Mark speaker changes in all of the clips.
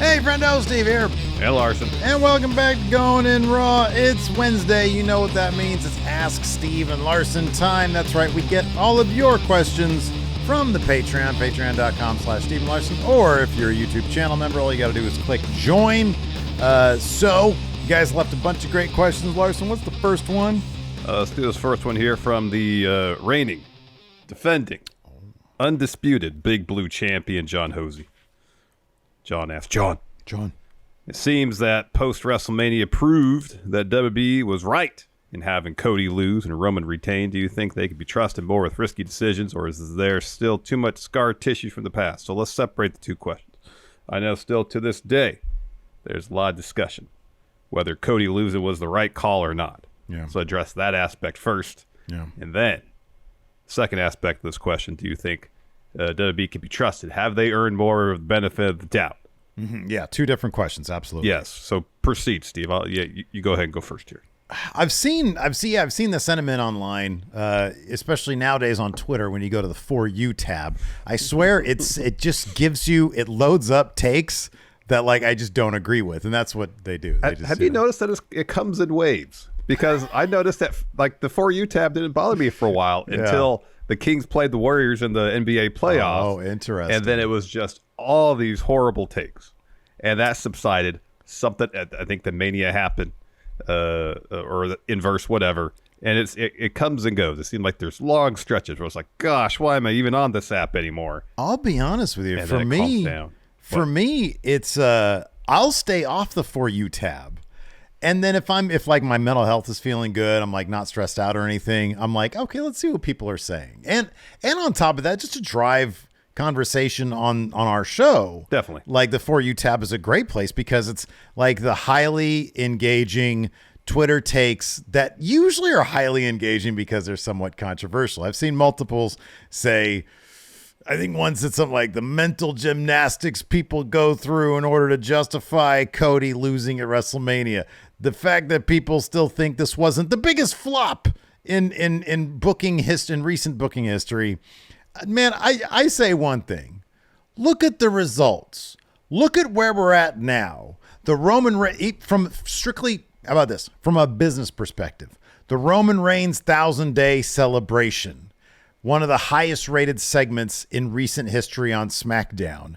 Speaker 1: Hey, Friendo, Steve here.
Speaker 2: Hey, Larson.
Speaker 1: And welcome back to Going In Raw. It's Wednesday. You know what that means. It's Ask Steve and Larson time. That's right. We get all of your questions from the Patreon, patreon.com/Steve and Larson. Or if you're a YouTube channel member, all you got to do is click join. So you guys left a bunch of great questions. Larson, what's the first one?
Speaker 2: Let's do this first one here from the reigning, defending, undisputed Big Blue champion, John Hosey. John asks, John. It seems that post-WrestleMania proved that WWE was right in having Cody lose and Roman retain. Do you think they could be trusted more with risky decisions, or is there still too much scar tissue from the past? So let's separate the two questions. I know still to this day, there's a lot of discussion whether Cody losing was the right call or not.
Speaker 1: Yeah.
Speaker 2: So address that aspect first.
Speaker 1: Yeah.
Speaker 2: And then, second aspect of this question, do you think WWE can be trusted? Have they earned more of the benefit of the doubt?
Speaker 1: Mm-hmm. Yeah, two different questions. Absolutely.
Speaker 2: Yes. So proceed, Steve. You go ahead and go first here.
Speaker 1: I've seen the sentiment online, especially nowadays on Twitter when you go to the For You tab. I swear it just gives you, it loads up takes that like I just don't agree with, and that's what they do.
Speaker 2: Have you noticed that it comes in waves? Because I noticed that like the For You tab didn't bother me for a while until the Kings played the Warriors in the NBA playoffs.
Speaker 1: Oh, interesting.
Speaker 2: And then it was just all these horrible takes, and that subsided. Something, I think the Mania happened, or the inverse, whatever. And it comes and goes. It seems like there's long stretches where it's like, gosh, why am I even on this app anymore?
Speaker 1: I'll be honest with you.
Speaker 2: And
Speaker 1: For me, it's I'll stay off the For You tab. And then if like my mental health is feeling good, I'm like not stressed out or anything, I'm like, okay, let's see what people are saying. And on top of that, just to drive conversation on our show.
Speaker 2: Definitely.
Speaker 1: Like the For You tab is a great place because it's like the highly engaging Twitter takes that usually are highly engaging because they're somewhat controversial. I've seen multiples say, I think once it's something like the mental gymnastics people go through in order to justify Cody losing at WrestleMania. The fact that people still think this wasn't the biggest flop in booking history, in recent booking history. Man, I say one thing. Look at the results. Look at where we're at now. The how about this? From a business perspective, the Roman Reigns 1,000-day celebration. One of the highest rated segments in recent history on SmackDown.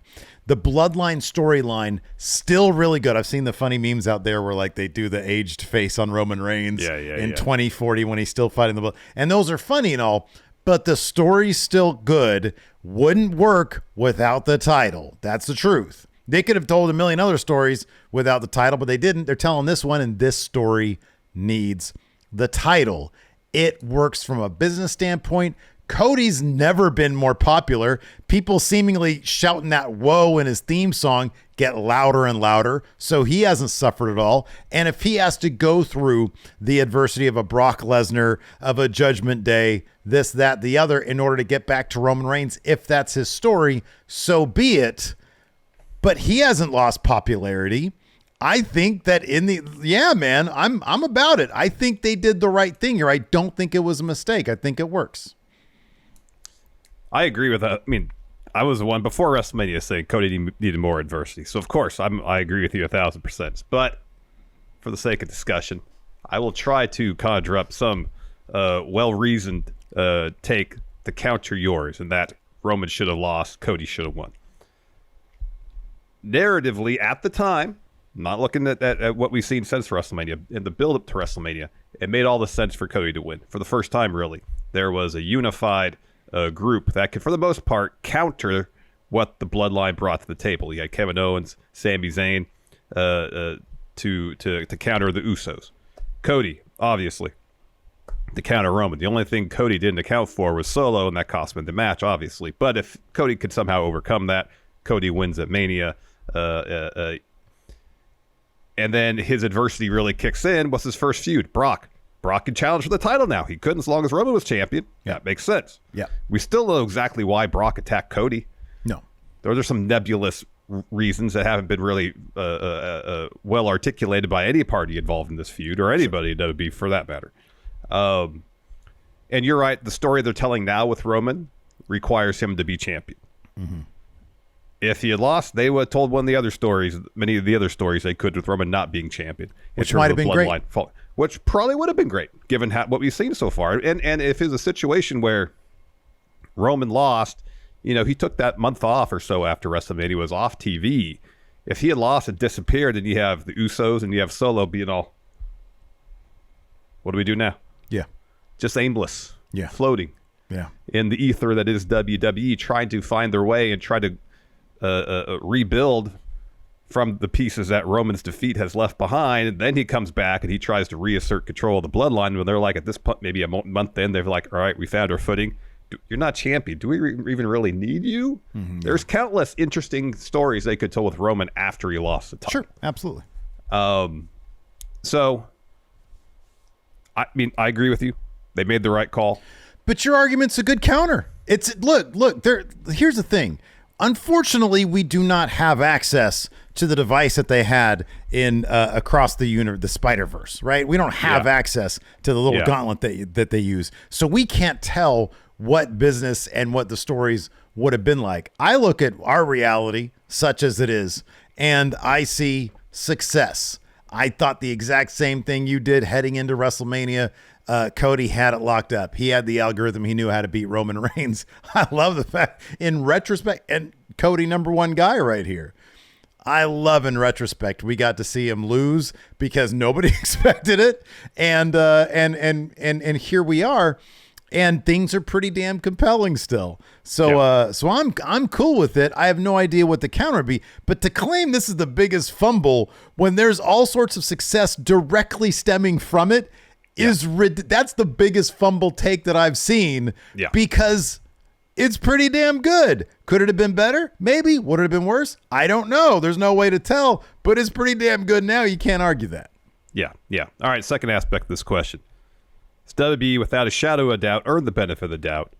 Speaker 1: The Bloodline storyline, still really good. I've seen the funny memes out there where like they do the aged face on Roman Reigns in 2040 when he's still fighting the blood. And those are funny and all, but the story's still good. Wouldn't work without the title. That's the truth. They could have told a million other stories without the title, but they didn't. They're telling this one, and this story needs the title. It works from a business standpoint. Cody's never been more popular. People seemingly shouting that whoa in his theme song get louder and louder, so he hasn't suffered at all. And if he has to go through the adversity of a Brock Lesnar, of a Judgment Day, this, that, the other, in order to get back to Roman Reigns, if that's his story, so be it. But he hasn't lost popularity. I think that I'm about it. I think they did the right thing here. I don't think it was a mistake. I think it works.
Speaker 2: I agree with that. I mean, I was the one before WrestleMania saying Cody needed more adversity. So, of course, I agree with you 1,000%. But for the sake of discussion, I will try to conjure up some well-reasoned take to counter yours, and that Roman should have lost, Cody should have won. Narratively, at the time, not looking at what we've seen since WrestleMania, in the build-up to WrestleMania, it made all the sense for Cody to win. For the first time, really, there was a unified group that could, for the most part, counter what the Bloodline brought to the table. You had Kevin Owens, Sami Zayn to counter the Usos. Cody, obviously, to counter Roman. The only thing Cody didn't account for was Solo, and that cost him the match, obviously. But if Cody could somehow overcome that, Cody wins at Mania. And then his adversity really kicks in. What's his first feud? Brock. Brock can challenge for the title now. He couldn't as long as Roman was champion. Yeah, that makes sense.
Speaker 1: Yeah.
Speaker 2: We still know exactly why Brock attacked Cody.
Speaker 1: No.
Speaker 2: Those are some nebulous reasons that haven't been really well articulated by any party involved in this feud, or anybody that would be for that matter. And you're right. The story they're telling now with Roman requires him to be champion. Mm-hmm. If he had lost, they would have told many of the other stories they could with Roman not being champion.
Speaker 1: Which might have been great.
Speaker 2: Which probably would have been great, given what we've seen so far. And if it was a situation where Roman lost, he took that month off or so after WrestleMania, was off TV. If he had lost and disappeared, and you have the Usos and you have Solo being all, what do we do now?
Speaker 1: Yeah.
Speaker 2: Just aimless.
Speaker 1: Yeah.
Speaker 2: Floating.
Speaker 1: Yeah.
Speaker 2: In the ether that is WWE, trying to find their way and try to rebuild from the pieces that Roman's defeat has left behind. And then he comes back and he tries to reassert control of the bloodline. When they're like, at this point, maybe a month in, they're like, all right, we found our footing. You're not champion. Do we even really need you? Mm-hmm. There's countless interesting stories they could tell with Roman after he lost the title.
Speaker 1: Sure, absolutely.
Speaker 2: So, I mean, I agree with you. They made the right call.
Speaker 1: But your argument's a good counter. It's look. Here's the thing. Unfortunately, we do not have access to the device that they had in across the Spider-Verse, right? We don't have access to the little gauntlet that they use, so we can't tell what business and what the stories would have been like. I look at our reality, such as it is, and I see success. I thought the exact same thing you did heading into WrestleMania. Cody had it locked up. He had the algorithm. He knew how to beat Roman Reigns. I love the fact, in retrospect, and Cody, number one guy right here. I love in retrospect we got to see him lose because nobody expected it, and here we are, and things are pretty damn compelling still. So I'm cool with it. I have no idea what the counter would be, but to claim this is the biggest fumble when there's all sorts of success directly stemming from it that's the biggest fumble take that I've seen because it's pretty damn good. Could it have been better? Maybe. Would it have been worse? I don't know. There's no way to tell, but it's pretty damn good now. You can't argue that.
Speaker 2: Yeah. All right, second aspect of this question. Does WWE, without a shadow of a doubt, earn the benefit of the doubt?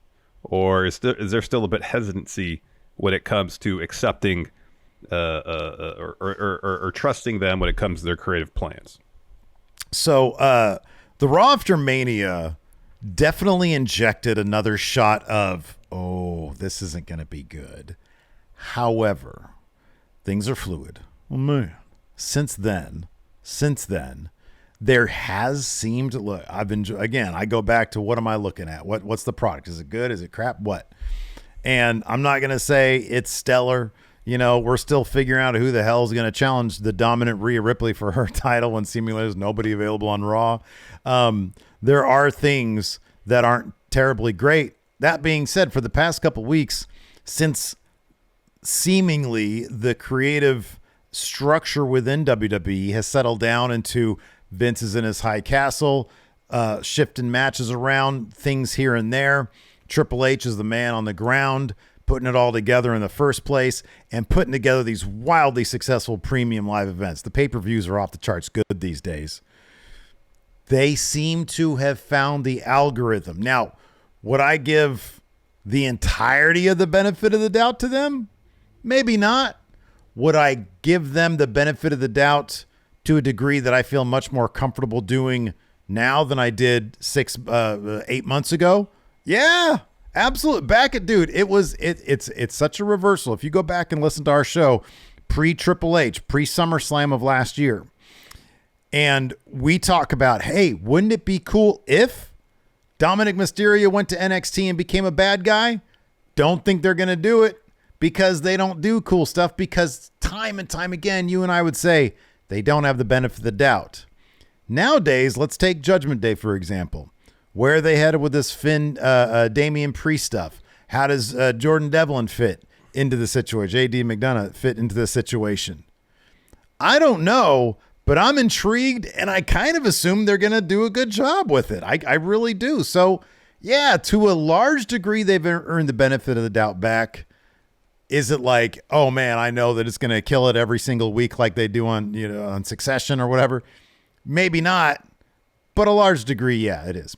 Speaker 2: Or is there still a bit hesitancy when it comes to accepting or trusting them when it comes to their creative plans?
Speaker 1: So, the Raw after Mania definitely injected another shot of, this isn't going to be good. However, things are fluid. Oh, man. Since then, there has seemed, look, I go back to what am I looking at? What's the product? Is it good? Is it crap? What? And I'm not going to say it's stellar. We're still figuring out who the hell is going to challenge the dominant Rhea Ripley for her title when seemingly there's nobody available on Raw. There are things that aren't terribly great. That being said, for the past couple weeks, since seemingly the creative structure within WWE has settled down into Vince is in his high castle, shifting matches around, things here and there. Triple H is the man on the ground, putting it all together in the first place and putting together these wildly successful premium live events. The pay-per-views are off the charts good these days. They seem to have found the algorithm. Now, would I give the entirety of the benefit of the doubt to them? Maybe not. Would I give them the benefit of the doubt to a degree that I feel much more comfortable doing now than I did 8 months ago? Yeah. Absolutely. It's such a reversal. If you go back and listen to our show pre-Triple H, pre-SummerSlam of last year, and we talk about, hey, wouldn't it be cool if Dominic Mysterio went to NXT and became a bad guy? Don't think they're going to do it because they don't do cool stuff, because time and time again, you and I would say they don't have the benefit of the doubt. Nowadays, let's take Judgment Day, for example. Where are they headed with this Damian Priest stuff? How does Jordan Devlin fit into the situation? J.D. McDonough fit into the situation? I don't know, but I'm intrigued, and I kind of assume they're going to do a good job with it. I really do. So, yeah, to a large degree, they've earned the benefit of the doubt back. Is it like, oh, man, I know that it's going to kill it every single week like they do on Succession or whatever? Maybe not, but a large degree, yeah, it is.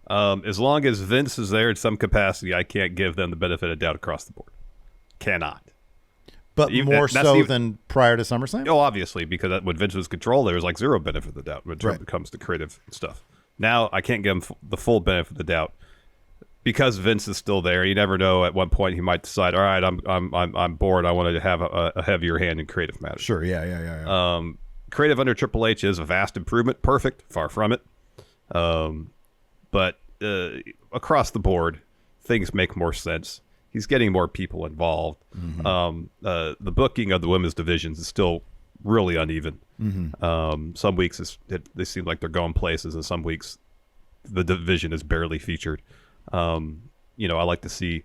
Speaker 2: As long as Vince is there in some capacity, I can't give them the benefit of doubt across the board. Cannot.
Speaker 1: But more so than prior to SummerSlam?
Speaker 2: Oh, obviously, because when Vince was control, there was like zero benefit of the doubt when it comes to creative stuff. Now, I can't give him the full benefit of the doubt because Vince is still there, you never know. At one point, he might decide, all right, I'm bored. I want to have a heavier hand in creative matters.
Speaker 1: Sure. Yeah.
Speaker 2: Creative under Triple H is a vast improvement. Perfect. Far from it. But across the board, things make more sense. He's getting more people involved. The booking of the women's divisions is still really uneven. Some weeks they seem like they're going places, and some weeks the division is barely featured. I like to see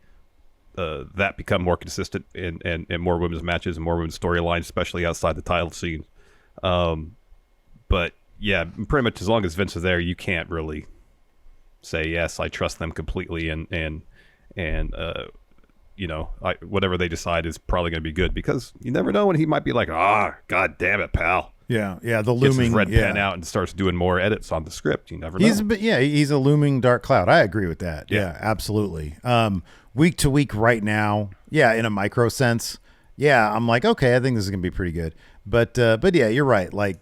Speaker 2: that become more consistent and more women's matches and more women's storylines, especially outside the title scene. But yeah, pretty much as long as Vince is there, you can't really say, yes, I trust them completely and whatever they decide is probably going to be good, because you never know when he might be like, God damn it, pal.
Speaker 1: Yeah. The
Speaker 2: Gets
Speaker 1: looming
Speaker 2: his red pen out and starts doing more edits on the script. You never know.
Speaker 1: He's a looming dark cloud. I agree with that. Yeah, absolutely. Week to week right now, in a micro sense, I'm like, okay, I think this is gonna be pretty good. But yeah, you're right. Like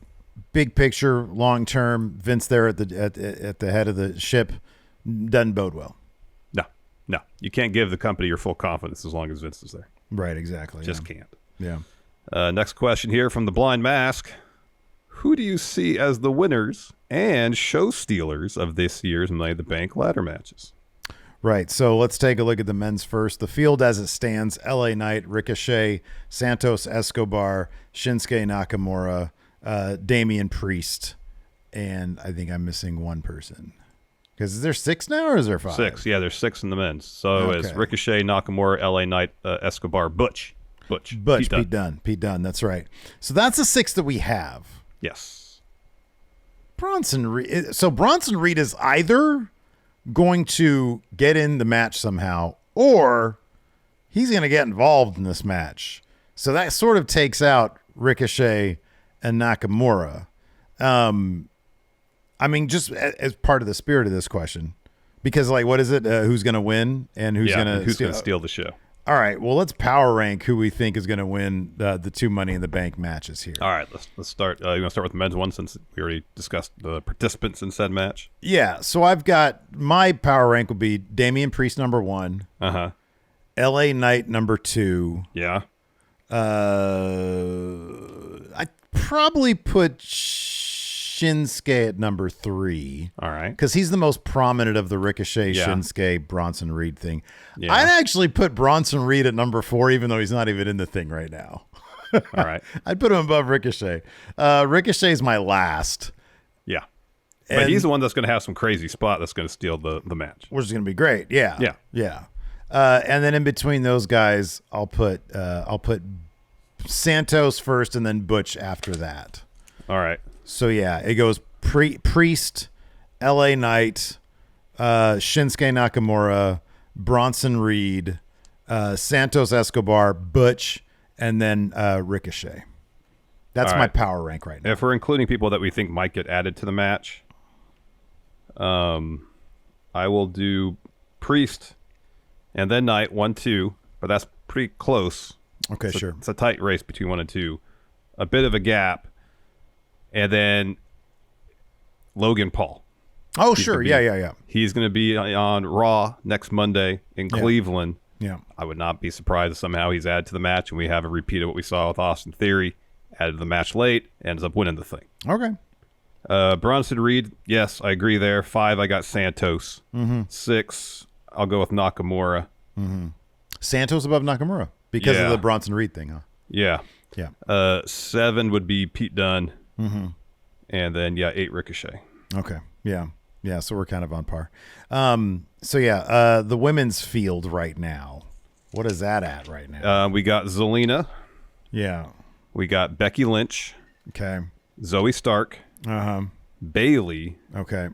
Speaker 1: big picture, long term, Vince there at the head of the ship doesn't bode well.
Speaker 2: No, you can't give the company your full confidence as long as Vince is there.
Speaker 1: Right, exactly.
Speaker 2: Just can't.
Speaker 1: Yeah.
Speaker 2: Next question here from the Blind Mask. Who do you see as the winners and show stealers of this year's Money in the Bank ladder matches?
Speaker 1: Right, so let's take a look at the men's first. The field as it stands: LA Knight, Ricochet, Santos Escobar, Shinsuke Nakamura, Damian Priest, and I think I'm missing one person. Because is there 6 now, or is there 5?
Speaker 2: 6, yeah, there's 6 in the men's. So it's Ricochet, Nakamura, LA Knight, Escobar, Butch,
Speaker 1: Pete Dunne, that's right. So that's the 6 that we have.
Speaker 2: Yes.
Speaker 1: Bronson Reed. So Bronson Reed is either going to get in the match somehow, or he's going to get involved in this match. So that sort of takes out Ricochet and Nakamura. Just as part of the spirit of this question, because what is it? Who's going to win and who's going to
Speaker 2: steal the show?
Speaker 1: All right. Well, let's power rank who we think is going to win the 2 Money in the Bank matches here.
Speaker 2: All right. Let's start. You want to start with the men's one, since we already discussed the participants in said match?
Speaker 1: Yeah. So I've got my power rank will be Damian Priest number 1. LA Knight number 2.
Speaker 2: Yeah.
Speaker 1: I probably put Shinsuke at number 3.
Speaker 2: All right.
Speaker 1: Because he's the most prominent of the Ricochet, Shinsuke, Bronson Reed thing. Yeah. I'd actually put Bronson Reed at number 4, even though he's not even in the thing right now.
Speaker 2: All right.
Speaker 1: I'd put him above Ricochet. Ricochet's my last.
Speaker 2: Yeah. But he's the one that's going to have some crazy spot that's going to steal the match.
Speaker 1: Which is going to be great. Yeah.
Speaker 2: Yeah.
Speaker 1: And then in between those guys, I'll put Santos first and then Butch after that.
Speaker 2: All right.
Speaker 1: So yeah, it goes Priest, LA Knight, Shinsuke Nakamura, Bronson Reed, Santos Escobar, Butch, and then Ricochet. That's my power rank right now.
Speaker 2: If we're including people that we think might get added to the match, I will do Priest and then Knight 1, 2, but that's pretty close.
Speaker 1: Okay, sure.
Speaker 2: It's a tight race between 1 and 2. A bit of a gap. And then Logan Paul.
Speaker 1: Oh, sure. Yeah.
Speaker 2: He's going to be on Raw next Monday in Cleveland.
Speaker 1: Yeah.
Speaker 2: I would not be surprised if somehow he's added to the match and we have a repeat of what we saw with Austin Theory. Added to the match late, ends up winning the thing.
Speaker 1: Okay.
Speaker 2: Bronson Reed, yes, I agree there. 5, I got Santos. 6, I'll go with Nakamura.
Speaker 1: Santos above Nakamura because of the Bronson Reed thing, huh?
Speaker 2: Yeah. 7 would be Pete Dunne. And then 8 Ricochet.
Speaker 1: Okay. Yeah. So we're kind of on par. The women's field right now. What is that at right now?
Speaker 2: We got Zelina.
Speaker 1: Yeah.
Speaker 2: We got Becky Lynch.
Speaker 1: Okay.
Speaker 2: Zoe Stark. Bailey.
Speaker 1: Okay.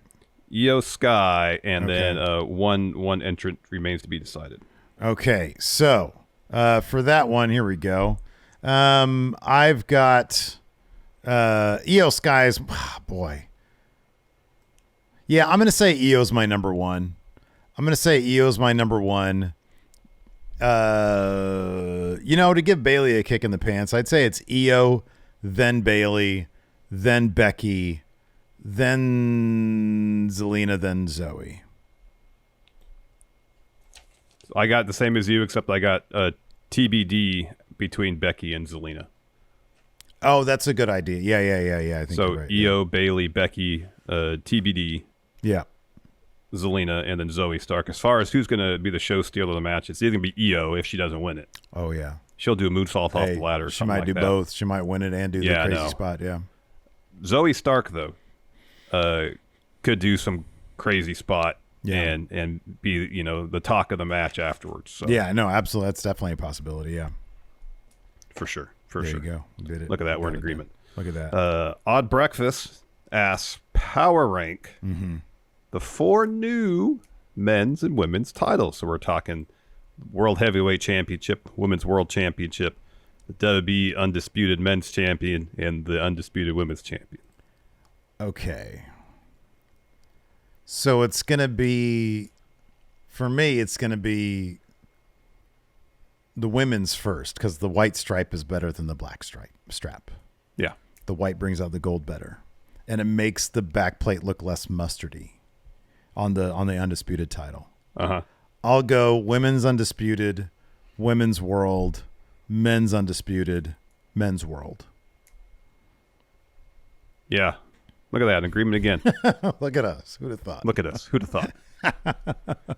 Speaker 2: Io Sky, and then one entrant remains to be decided.
Speaker 1: Okay. So for that one, here we go. I've got Io Sky's boy. Yeah, I'm gonna say Io's my number 1. To give Bailey a kick in the pants, I'd say it's Io, then Bailey, then Becky, then Zelina, then Zoe.
Speaker 2: I got the same as you, except I got TBD between Becky and Zelina.
Speaker 1: Oh, that's a good idea. Yeah. I think
Speaker 2: so
Speaker 1: you're right.
Speaker 2: Io, Bailey, Becky, TBD.
Speaker 1: Yeah.
Speaker 2: Zelina, and then Zoe Stark. As far as who's going to be the show stealer of the match, it's either going to be Io if she doesn't win it.
Speaker 1: Oh, yeah.
Speaker 2: She'll do a moonsault off the ladder or
Speaker 1: she
Speaker 2: something
Speaker 1: might
Speaker 2: like
Speaker 1: do
Speaker 2: that.
Speaker 1: both. She might win it and do the crazy spot, yeah.
Speaker 2: Zoe Stark, though, could do some crazy spot and be, the talk of the match afterwards. So.
Speaker 1: Yeah, no, absolutely. That's definitely a possibility, yeah.
Speaker 2: For sure.
Speaker 1: There you go. Did it.
Speaker 2: Look at that. We're in agreement.
Speaker 1: Look at that.
Speaker 2: Odd Breakfast asks, power rank the 4 new men's and women's titles. So we're talking World Heavyweight Championship, Women's World Championship, the WWE Undisputed Men's Champion, and the Undisputed Women's Champion.
Speaker 1: Okay. So it's going to be, for me, it's going to be the women's first, because the white stripe is better than the black strap.
Speaker 2: Yeah.
Speaker 1: The white brings out the gold better. And it makes the back plate look less mustardy on the Undisputed title.
Speaker 2: Uh-huh.
Speaker 1: I'll go women's undisputed, women's world, men's undisputed, men's world.
Speaker 2: Yeah. Look at that. Agreement again.
Speaker 1: Look at us. Who'd have thought?
Speaker 2: Look at us. Who'd have thought?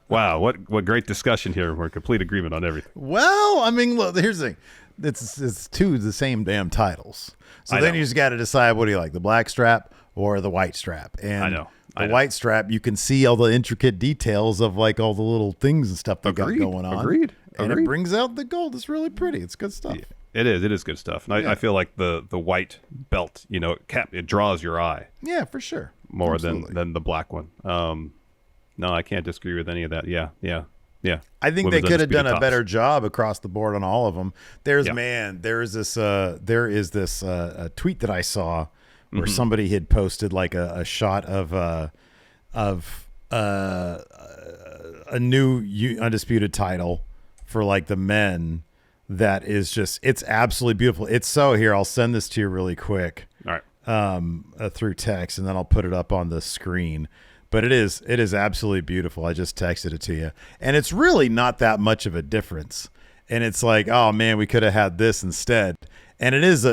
Speaker 2: Wow. What great discussion here. We're in complete agreement on everything.
Speaker 1: Well, I mean, look, here's the thing. It's 2 of the same damn titles. So then you just got to decide, what do you like, the black strap or the white strap? And
Speaker 2: I know.
Speaker 1: The white strap, you can see all the intricate details of like all the little things and stuff they got going on.
Speaker 2: Agreed.
Speaker 1: And it brings out the gold. It's really pretty. It's good stuff.
Speaker 2: Yeah, it is. It is good stuff. And I feel like the white belt, it draws your eye.
Speaker 1: Yeah, for sure.
Speaker 2: More than the black one. No, I can't disagree with any of that. Yeah.
Speaker 1: I think they could have done a better job across the board on all of them. There is this tweet that I saw where somebody had posted like a shot of a new Undisputed title for like the men that is just, it's absolutely beautiful. It's so, here, I'll send this to you really quick.
Speaker 2: All right.
Speaker 1: Through text, and then I'll put it up on the screen. But it is absolutely beautiful. I just texted it to you, and it's really not that much of a difference. And it's like, oh man, we could have had this instead. And it is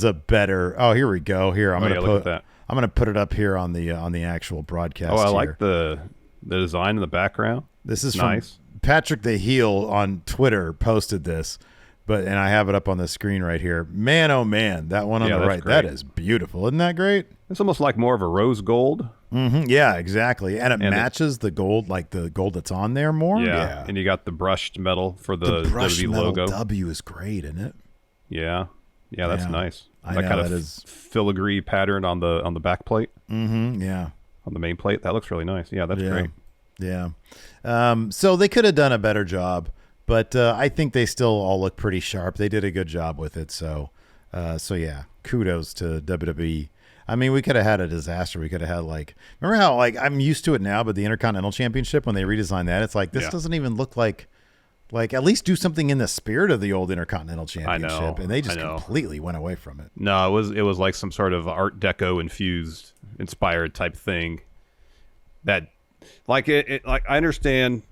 Speaker 1: a better. Oh, here we go. Here, I'm gonna put it up here on the actual broadcast.
Speaker 2: Oh, I like the design in the background.
Speaker 1: This is
Speaker 2: nice.
Speaker 1: From Patrick the Heel on Twitter posted this, and I have it up on the screen right here. Man, oh man, that one on the right, that is beautiful. Isn't that great?
Speaker 2: It's almost like more of a rose gold.
Speaker 1: Mm-hmm. Yeah, exactly. And it matches the gold, like the gold that's on there more. Yeah.
Speaker 2: And you got the brushed metal for the
Speaker 1: brushed
Speaker 2: WWE
Speaker 1: metal
Speaker 2: logo.
Speaker 1: W is great, isn't it?
Speaker 2: Yeah, that's nice.
Speaker 1: I
Speaker 2: that
Speaker 1: know,
Speaker 2: kind
Speaker 1: that
Speaker 2: of
Speaker 1: is
Speaker 2: filigree pattern on the back plate.
Speaker 1: Mm-hmm. Yeah.
Speaker 2: On the main plate. That looks really nice. Yeah, that's great.
Speaker 1: Yeah. So they could have done a better job, but I think they still all look pretty sharp. They did a good job with it. So yeah, kudos to WWE. I mean, we could have had a disaster. We could have had remember how I'm used to it now, but the Intercontinental Championship, when they redesigned that, it's like, this doesn't even look like at least do something in the spirit of the old Intercontinental Championship.
Speaker 2: I know,
Speaker 1: and they just completely went away from it.
Speaker 2: No, it was like some sort of Art Deco inspired type thing. That I understand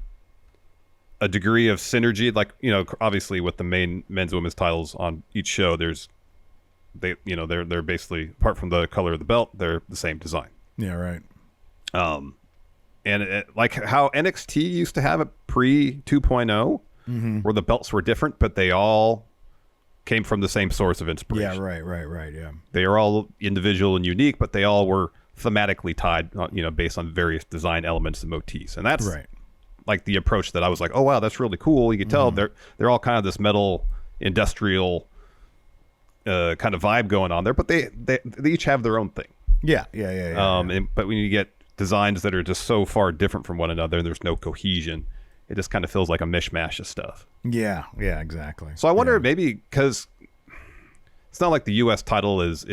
Speaker 2: a degree of synergy, obviously with the main men's and women's titles on each show, they're basically, apart from the color of the belt, they're the same design.
Speaker 1: Yeah, right.
Speaker 2: And like how NXT used to have it pre 2.0, where the belts were different, but they all came from the same source of inspiration.
Speaker 1: Yeah, right. Yeah,
Speaker 2: they are all individual and unique, but they all were thematically tied, based on various design elements and motifs. And that's like the approach that I was like, oh wow, that's really cool. You can tell they're all kind of this metal industrial kind of vibe going on there, but they each have their own thing.
Speaker 1: Yeah.
Speaker 2: But when you get designs that are just so far different from one another, there's no cohesion. It just kind of feels like a mishmash of stuff.
Speaker 1: Yeah, exactly.
Speaker 2: So I wonder maybe because it's not like the U.S. title is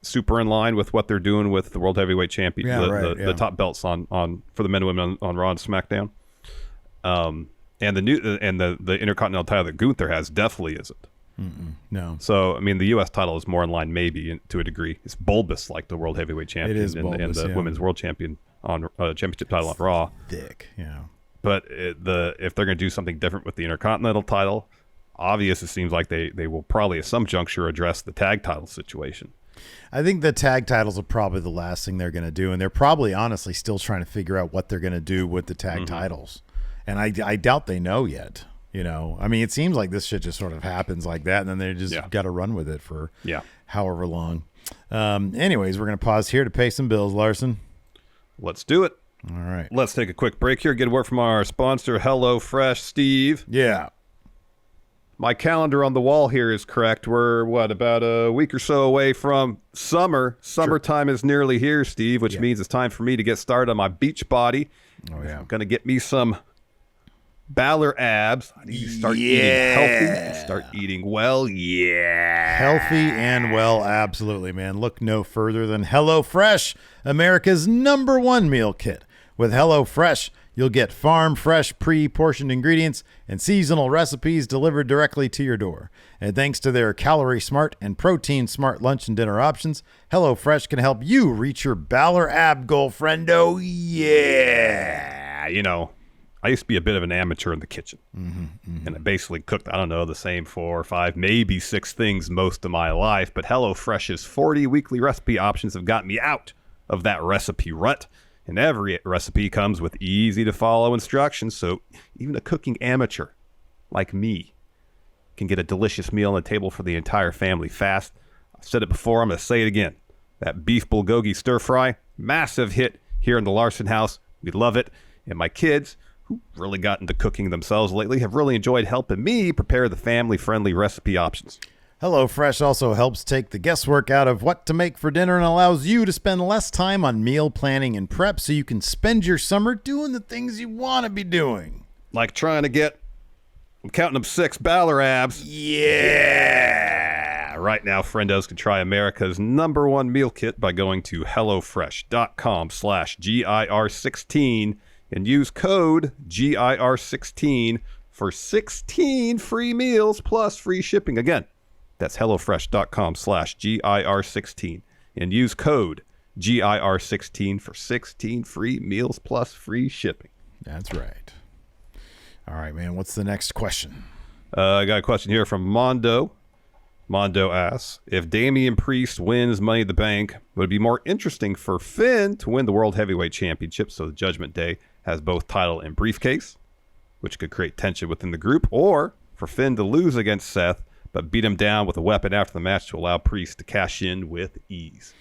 Speaker 2: super in line with what they're doing with the World Heavyweight Champion, the top belts on for the men and women on Raw and SmackDown. And the Intercontinental title that Gunther has definitely isn't.
Speaker 1: No.
Speaker 2: So I mean, the U.S. title is more in line, maybe to a degree. It's bulbous like the World Heavyweight Champion
Speaker 1: it is bulbous,
Speaker 2: and the Women's World Champion on championship title on Raw.
Speaker 1: Thick, yeah.
Speaker 2: But if they're going to do something different with the Intercontinental title, it seems like they will probably at some juncture address the tag title situation.
Speaker 1: I think the tag titles are probably the last thing they're going to do, and they're probably honestly still trying to figure out what they're going to do with the tag titles. And I doubt they know yet. I mean, it seems like this shit just sort of happens like that, and then they just got to run with it for however long. Anyways, we're going to pause here to pay some bills, Larson.
Speaker 2: Let's do it.
Speaker 1: All right.
Speaker 2: Let's take a quick break here. Get a word from our sponsor, HelloFresh. Steve.
Speaker 1: Yeah.
Speaker 2: My calendar on the wall here is correct. We're, about a week or so away from summer. Summertime is nearly here, Steve, which means it's time for me to get started on my beach body. Oh, yeah. I'm going to get me some Balor abs. I need to start eating healthy. Start eating well. Yeah.
Speaker 1: Healthy and well, absolutely, man. Look no further than HelloFresh, America's #1 meal kit. With HelloFresh, you'll get farm-fresh, pre-portioned ingredients and seasonal recipes delivered directly to your door. And thanks to their calorie-smart and protein-smart lunch and dinner options, HelloFresh can help you reach your Balor ab goal, friendo. Yeah.
Speaker 2: I used to be a bit of an amateur in the kitchen. And I basically cooked, the same 4 or 5, maybe 6 things most of my life. But HelloFresh's 40 weekly recipe options have gotten me out of that recipe rut. And every recipe comes with easy-to-follow instructions, so even a cooking amateur like me can get a delicious meal on the table for the entire family fast. I've said it before, I'm going to say it again. That beef bulgogi stir-fry, massive hit here in the Larson house. We love it. And my kids, who really got into cooking themselves lately, have really enjoyed helping me prepare the family-friendly recipe options.
Speaker 1: HelloFresh also helps take the guesswork out of what to make for dinner and allows you to spend less time on meal planning and prep so you can spend your summer doing the things you want to be doing.
Speaker 2: Like trying to get, I'm counting them 6 Balor abs.
Speaker 1: Yeah.
Speaker 2: Right now, friendos can try America's #1 meal kit by going to HelloFresh.com/GIR16 and use code GIR16 for 16 free meals plus free shipping. Again, that's HelloFresh.com/GIR16 and use code GIR16 for 16 free meals plus free shipping.
Speaker 1: That's right. All right, man. What's the next question?
Speaker 2: I got a question here from Mondo. Mondo asks, if Damian Priest wins Money in the Bank, would it be more interesting for Finn to win the World Heavyweight Championship so the Judgment Day has both title and briefcase, which could create tension within the group, or for Finn to lose against Seth but beat him down with a weapon after the match to allow Priest to cash in with ease?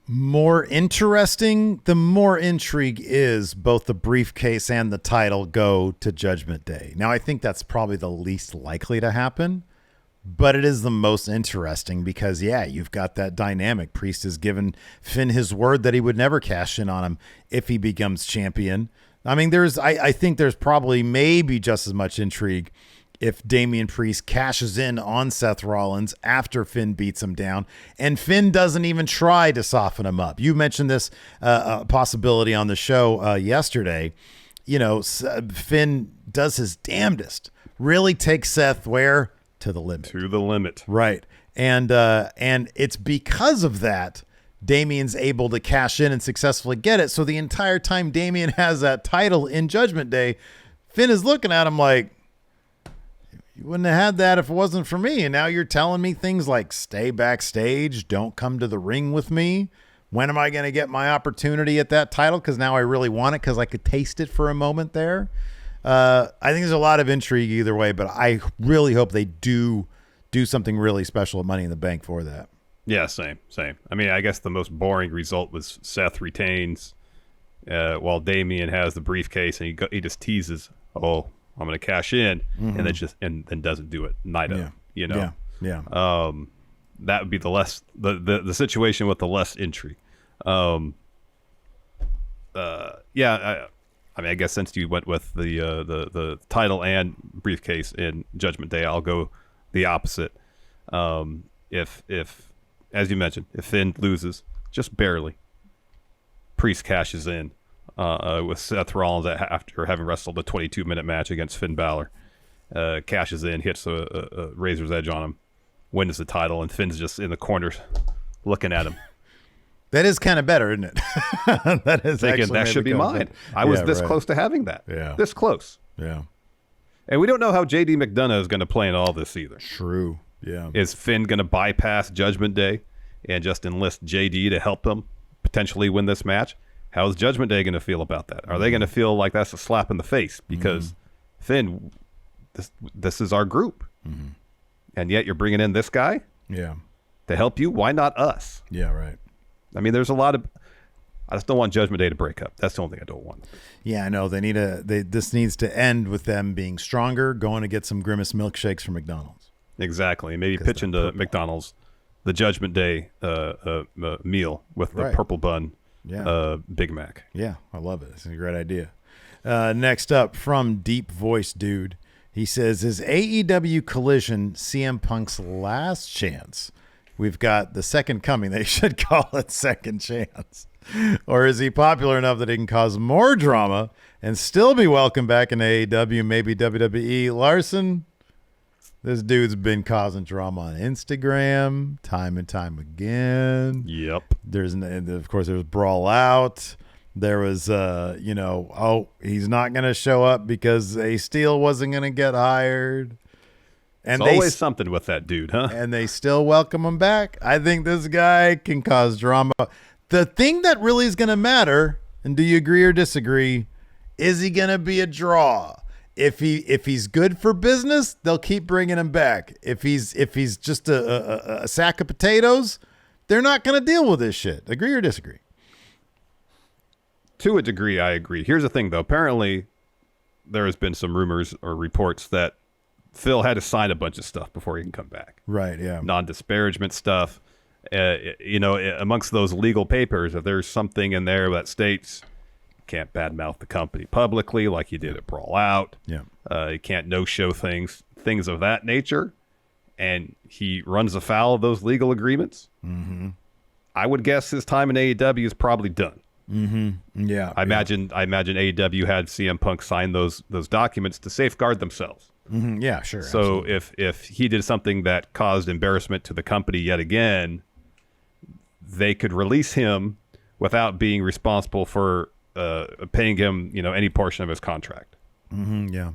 Speaker 1: More interesting, the more intrigue is both the briefcase and the title go to Judgment Day. Now, I think that's probably the least likely to happen, but it is the most interesting because, you've got that dynamic. Priest has given Finn his word that he would never cash in on him if he becomes champion. I mean, I think there's probably maybe just as much intrigue if Damian Priest cashes in on Seth Rollins after Finn beats him down, and Finn doesn't even try to soften him up. You mentioned this possibility on the show yesterday. Finn does his damnedest, really takes Seth where? To the limit.
Speaker 2: To the limit.
Speaker 1: Right. And it's because of that Damian's able to cash in and successfully get it. So the entire time Damian has that title in Judgment Day, Finn is looking at him like, you wouldn't have had that if it wasn't for me. And now you're telling me things like stay backstage, don't come to the ring with me. When am I going to get my opportunity at that title? Because now I really want it because I could taste it for a moment there. I think there's a lot of intrigue either way, but I really hope they do something really special at Money in the Bank for that.
Speaker 2: Yeah, same. I mean, I guess the most boring result was Seth retains while Damian has the briefcase, and he just teases, "Oh, I'm going to cash in," and then doesn't do it. That would be the situation with the less intrigue. I mean, I guess since you went with the title and briefcase in Judgment Day, I'll go the opposite. If as you mentioned, if Finn loses just barely, Priest cashes in with Seth Rollins after having wrestled a 22-minute match against Finn Balor, cashes in, hits a razor's edge on him, wins the title, and Finn's just in the corner looking at him. That would be the less intrigue. If Damian Priest wins Money in the Bank, would it be more interesting for Finn to win the World Heavyweight Championship so the Judgment Day has both title and briefcase, which could create tension within the group, or for Finn to lose against Seth but beat him down with a weapon after the match to allow Priest to cash in with ease?
Speaker 1: More interesting, the more intrigue is both the briefcase and the title go to Judgment Day. That is kind of better, isn't it? That is
Speaker 2: Thinking
Speaker 1: actually
Speaker 2: that should be
Speaker 1: maybe
Speaker 2: mine.
Speaker 1: better.
Speaker 2: I was
Speaker 1: Yeah,
Speaker 2: this
Speaker 1: right.
Speaker 2: close to having that.
Speaker 1: Yeah.
Speaker 2: This close.
Speaker 1: Yeah.
Speaker 2: And we don't know how J.D. McDonough is going to play in all this either.
Speaker 1: True. Yeah.
Speaker 2: Is Finn going to bypass Judgment Day and just enlist J.D. to help them potentially win this match? How's Judgment Day going to feel about that? Are they going to feel like that's a slap in the face? Because Finn, this is our group. And yet you're bringing in this guy
Speaker 1: Yeah.
Speaker 2: to help you? Why not us?
Speaker 1: Yeah, right.
Speaker 2: I mean, there's a lot of... I just don't want Judgment Day to break up. That's the only thing I don't want.
Speaker 1: Yeah, I know. This needs to end with them being stronger, going to get some Grimace milkshakes from McDonald's.
Speaker 2: Exactly. Maybe pitching to McDonald's the Judgment Day meal with the purple bun Big Mac.
Speaker 1: Yeah, I love it. It's a great idea. Next up, from Deep Voice Dude, he says, is AEW Collision CM Punk's last chance? We've got the second coming. They should call it Second Chance. Or is he popular enough that he can cause more drama and still be welcome back in AEW, maybe WWE? Larson, this dude's been causing drama on Instagram time and time again.
Speaker 2: Yep.
Speaker 1: Of course, there was Brawl Out. There was, he's not going to show up because A Steel wasn't going to get hired. And
Speaker 2: There's always something with that dude, huh?
Speaker 1: And they still welcome him back. I think this guy can cause drama. The thing that really is going to matter, and do you agree or disagree, is he going to be a draw? If he's good for business, they'll keep bringing him back. If he's just a sack of potatoes, they're not going to deal with this shit. Agree or disagree?
Speaker 2: To a degree, I agree. Here's the thing, though. Apparently, there has been some rumors or reports that Phil had to sign a bunch of stuff before he can come back.
Speaker 1: Right, yeah.
Speaker 2: Non-disparagement stuff. Amongst those legal papers, if there's something in there that states you can't badmouth the company publicly like you did at Brawl Out.
Speaker 1: Yeah.
Speaker 2: You can't no-show things of that nature. And he runs afoul of those legal agreements. Mm-hmm. I would guess his time in AEW is probably done.
Speaker 1: Mm-hmm. Yeah.
Speaker 2: I imagine AEW had CM Punk sign those documents to safeguard themselves.
Speaker 1: Mm-hmm. Yeah, sure.
Speaker 2: So if he did something that caused embarrassment to the company yet again, they could release him without being responsible for paying him, any portion of his contract.
Speaker 1: Mm-hmm. Yeah.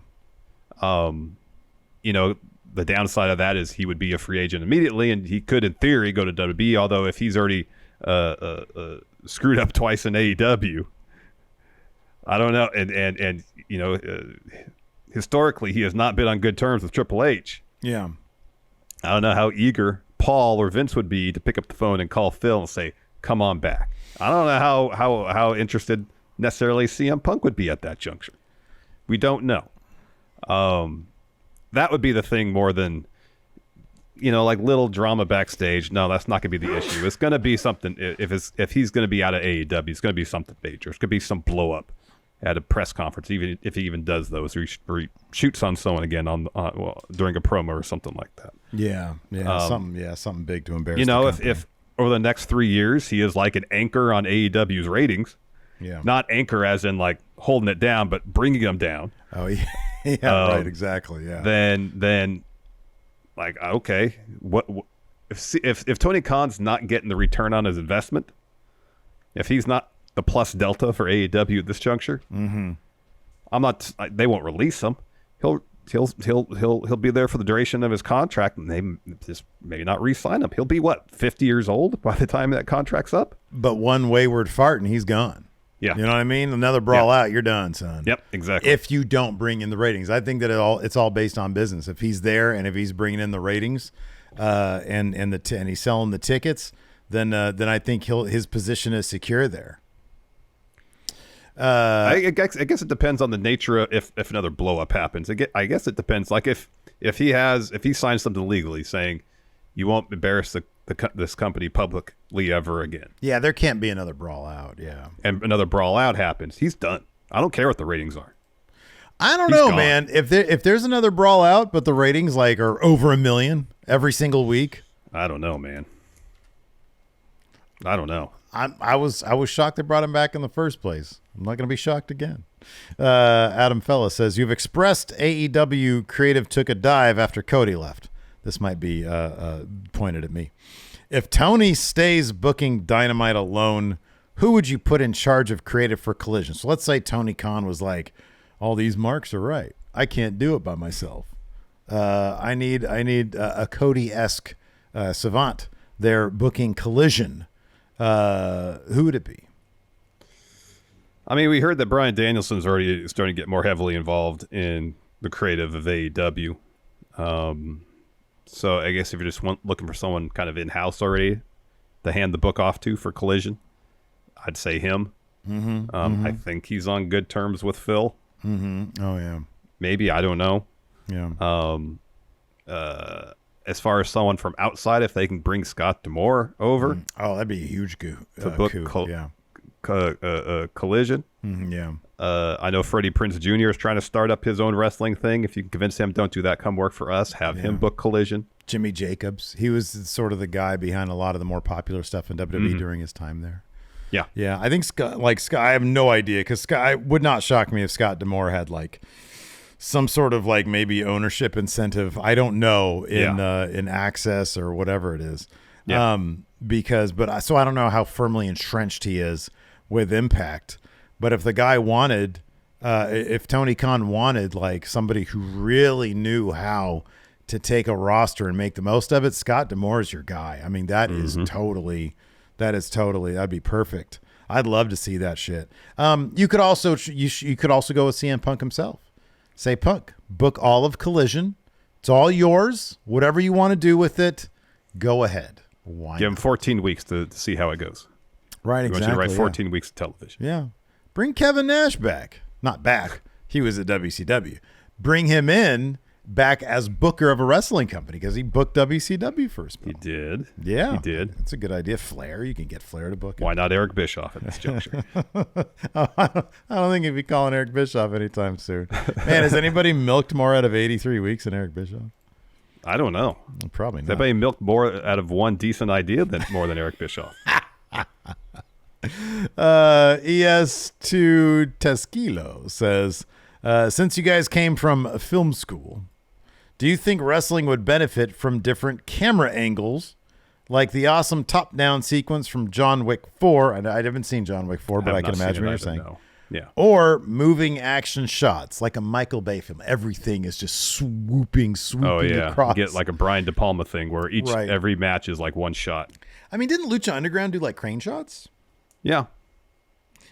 Speaker 2: The downside of that is he would be a free agent immediately, and he could, in theory, go to WWE. Although if he's already screwed up twice in AEW, I don't know. And historically, he has not been on good terms with Triple H.
Speaker 1: Yeah.
Speaker 2: I don't know how eager Paul or Vince would be to pick up the phone and call Phil and say, come on back. I don't know how interested necessarily CM Punk would be at that juncture. We don't know. That would be the thing more than, like little drama backstage. No, that's not going to be the issue. It's going to be something. If he's going to be out of AEW, it's going to be something major. It's going to be some blow up at a press conference, even if he even does those, or he shoots on someone again during a promo or something like that.
Speaker 1: Yeah, something big to embarrass.
Speaker 2: If over the next 3 years he is like an anchor on AEW's ratings, not anchor as in like holding it down, but bringing them down.
Speaker 1: Oh yeah, right, exactly. Yeah.
Speaker 2: Then, like, okay, what if Tony Khan's not getting the return on his investment, if he's not the plus delta for AEW at this juncture, they won't release him. He'll be there for the duration of his contract, and they just maybe not re-sign him. He'll be 50 years old by the time that contract's up.
Speaker 1: But one wayward fart and he's gone.
Speaker 2: Yeah,
Speaker 1: you know what I mean. Another brawl out, you're done, son.
Speaker 2: Yep, exactly.
Speaker 1: If you don't bring in the ratings, I think that it's all based on business. If he's there and if he's bringing in the ratings, and he's selling the tickets, then I think his position is secure there.
Speaker 2: I guess it depends on the nature of if another blow up happens. I guess it depends. Like if he signs something legally saying you won't embarrass this company publicly ever again.
Speaker 1: Yeah, there can't be another brawl out. Yeah,
Speaker 2: and another brawl out happens, he's done. I don't care what the ratings are.
Speaker 1: I don't know, man. If there's another brawl out, but the ratings are over 1 million every single week.
Speaker 2: I don't know, man. I don't know.
Speaker 1: I was shocked they brought him back in the first place. I'm not going to be shocked again. Adam Fella says, you've expressed AEW creative took a dive after Cody left. This might be pointed at me. If Tony stays booking Dynamite alone, who would you put in charge of creative for Collision? So let's say Tony Khan was like, all these marks are right. I can't do it by myself. I need a Cody-esque savant there booking Collision. Who would it be?
Speaker 2: I mean, we heard that Bryan Danielson's already starting to get more heavily involved in the creative of AEW. So I guess if you're just looking for someone kind of in-house already to hand the book off to for Collision, I'd say him. I think he's on good terms with Phil.
Speaker 1: Oh, yeah.
Speaker 2: Maybe, I don't know.
Speaker 1: Yeah.
Speaker 2: As far as someone from outside, if they can bring Scott D'Amore over.
Speaker 1: Oh, that'd be a huge
Speaker 2: to book Collision.
Speaker 1: Yeah.
Speaker 2: I know Freddie Prinze Jr. is trying to start up his own wrestling thing. If you can convince him, don't do that, come work for us. Have him book Collision.
Speaker 1: Jimmy Jacobs. He was sort of the guy behind a lot of the more popular stuff in WWE during his time there.
Speaker 2: Yeah.
Speaker 1: Yeah. I think Scott, I have no idea because Scott, it would not shock me if Scott D'Amore had like some sort of like maybe ownership incentive. I don't know in Access or whatever it is.
Speaker 2: Yeah.
Speaker 1: So I don't know how firmly entrenched he is with Impact. But if the guy wanted, if Tony Khan wanted like somebody who really knew how to take a roster and make the most of it, Scott D'Amore is your guy. I mean, that'd be perfect. I'd love to see that shit. You could also go with CM Punk himself. Say, Punk, book all of Collision. It's all yours. Whatever you want to do with it, go ahead. Why
Speaker 2: Give him 14 weeks to see how it goes.
Speaker 1: Right, exactly.
Speaker 2: You want you to write 14 weeks of television.
Speaker 1: Yeah. Bring Kevin Nash back. Not back. He was at WCW. Bring him in back as booker of a wrestling company because he booked WCW for a spell.
Speaker 2: He did.
Speaker 1: Yeah.
Speaker 2: He did.
Speaker 1: That's a good idea. Flair. You can get Flair to book it.
Speaker 2: Why not Eric Bischoff at this juncture?
Speaker 1: I don't think he'd be calling Eric Bischoff anytime soon. Man, has anybody milked more out of 83 weeks than Eric Bischoff?
Speaker 2: I don't know.
Speaker 1: Probably not.
Speaker 2: Everybody milked more out of one decent idea than more than Eric Bischoff.
Speaker 1: ES2 Tesquilo says, since you guys came from film school, do you think wrestling would benefit from different camera angles, like the awesome top-down sequence from John Wick 4? I haven't seen John Wick 4, but I can imagine what you're saying.
Speaker 2: No. Yeah.
Speaker 1: Or moving action shots, like a Michael Bay film. Everything is just swooping across.
Speaker 2: Get like a Brian De Palma thing where every match is like one shot.
Speaker 1: I mean, didn't Lucha Underground do like crane shots?
Speaker 2: Yeah.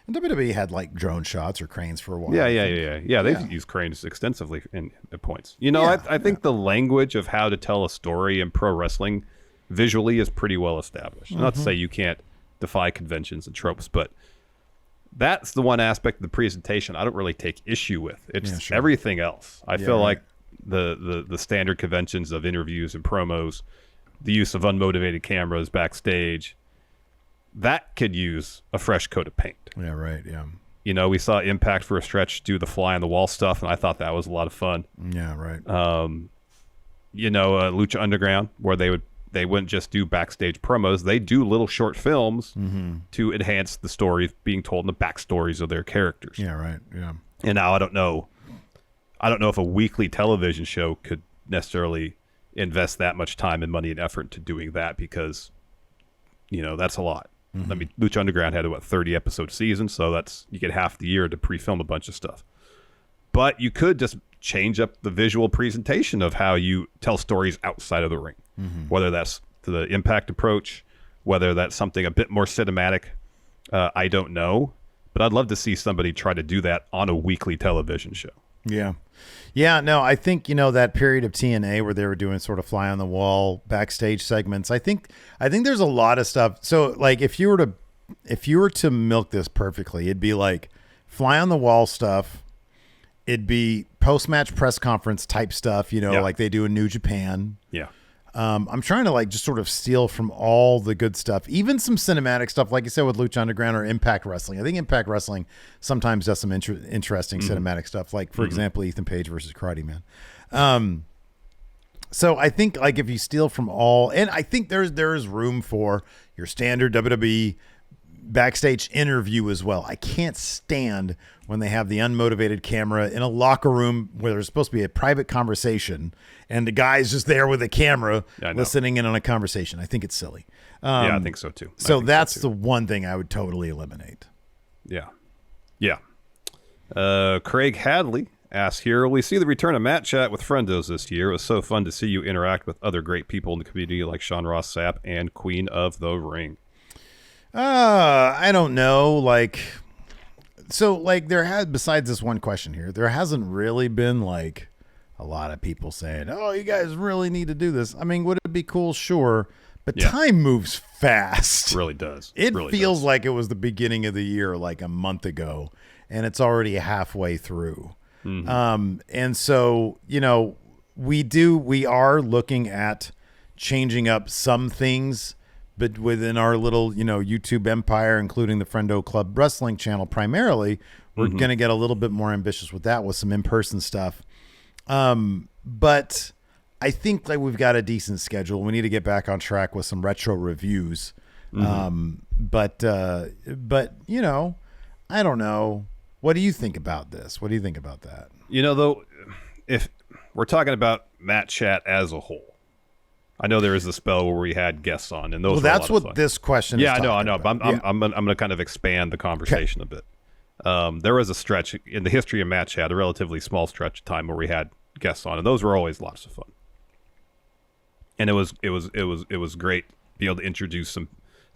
Speaker 1: And WWE had like drone shots or cranes for a while.
Speaker 2: Yeah, they've used cranes extensively at points. You know, I think the language of how to tell a story in pro wrestling visually is pretty well established. Not to say you can't defy conventions and tropes, but that's the one aspect of the presentation I don't really take issue with. It's everything else. I feel like the standard conventions of interviews and promos, the use of unmotivated cameras backstage, that could use a fresh coat of paint.
Speaker 1: Yeah, right, yeah.
Speaker 2: You know, we saw Impact for a stretch do the fly on the wall stuff, and I thought that was a lot of fun.
Speaker 1: Yeah, right.
Speaker 2: Lucha Underground, where they wouldn't just do backstage promos. They do little short films to enhance the stories being told and the backstories of their characters.
Speaker 1: Yeah, right. Yeah.
Speaker 2: And now I don't know if a weekly television show could necessarily invest that much time and money and effort into doing that because, that's a lot. I mean, Lucha Underground had a 30 episode season, so you get half the year to pre-film a bunch of stuff. But you could just change up the visual presentation of how you tell stories outside of the ring, whether that's the Impact approach, whether that's something a bit more cinematic. I don't know, but I'd love to see somebody try to do that on a weekly television show.
Speaker 1: Yeah. Yeah, no, I think, that period of TNA where they were doing sort of fly on the wall backstage segments, I think there's a lot of stuff. So like if you were to milk this perfectly, it'd be like fly on the wall stuff. It'd be post-match press conference type stuff, like they do in New Japan.
Speaker 2: Yeah.
Speaker 1: I'm trying to like just sort of steal from all the good stuff, even some cinematic stuff, like you said with Lucha Underground or Impact Wrestling. I think Impact Wrestling sometimes does some interesting cinematic stuff, like for example, Ethan Page versus Karate Man. So I think like if you steal from all, and I think there is room for your standard WWE backstage interview as well. I can't stand when they have the unmotivated camera in a locker room where there's supposed to be a private conversation and the guy's just there with a camera listening in on a conversation. I think it's silly.
Speaker 2: I think so too.
Speaker 1: So that's the one thing I would totally eliminate.
Speaker 2: Yeah. Craig Hadley asks here, will we see the return of Matt Chat with Friendos this year? It was so fun to see you interact with other great people in the community like Sean Ross Sapp and Queen of the Ring.
Speaker 1: I don't know. There had, besides this one question here, there hasn't really been like a lot of people saying, oh, you guys really need to do this. I mean, would it be cool? Sure. But time moves fast.
Speaker 2: It really does.
Speaker 1: It
Speaker 2: really
Speaker 1: feels
Speaker 2: does.
Speaker 1: like it was the beginning of the year, like a month ago, and it's already halfway through. Mm-hmm. And so, we are looking at changing up some things, but within our little, YouTube empire, including the Friendo Club Wrestling channel, primarily, we're going to get a little bit more ambitious with that, with some in-person stuff. But I think we've got a decent schedule. We need to get back on track with some retro reviews. But I don't know. What do you think about this? What do you think about that?
Speaker 2: Though, if we're talking about Matt Chat as a whole, I know there is a spell where we had guests on, and those. Well,
Speaker 1: that's what this question is.
Speaker 2: Yeah, I know. But I'm going to kind of expand the conversation a bit. There was a stretch in the history of Matt Chat, a relatively small stretch of time where we had guests on, and those were always lots of fun. And it was great to be able to introduce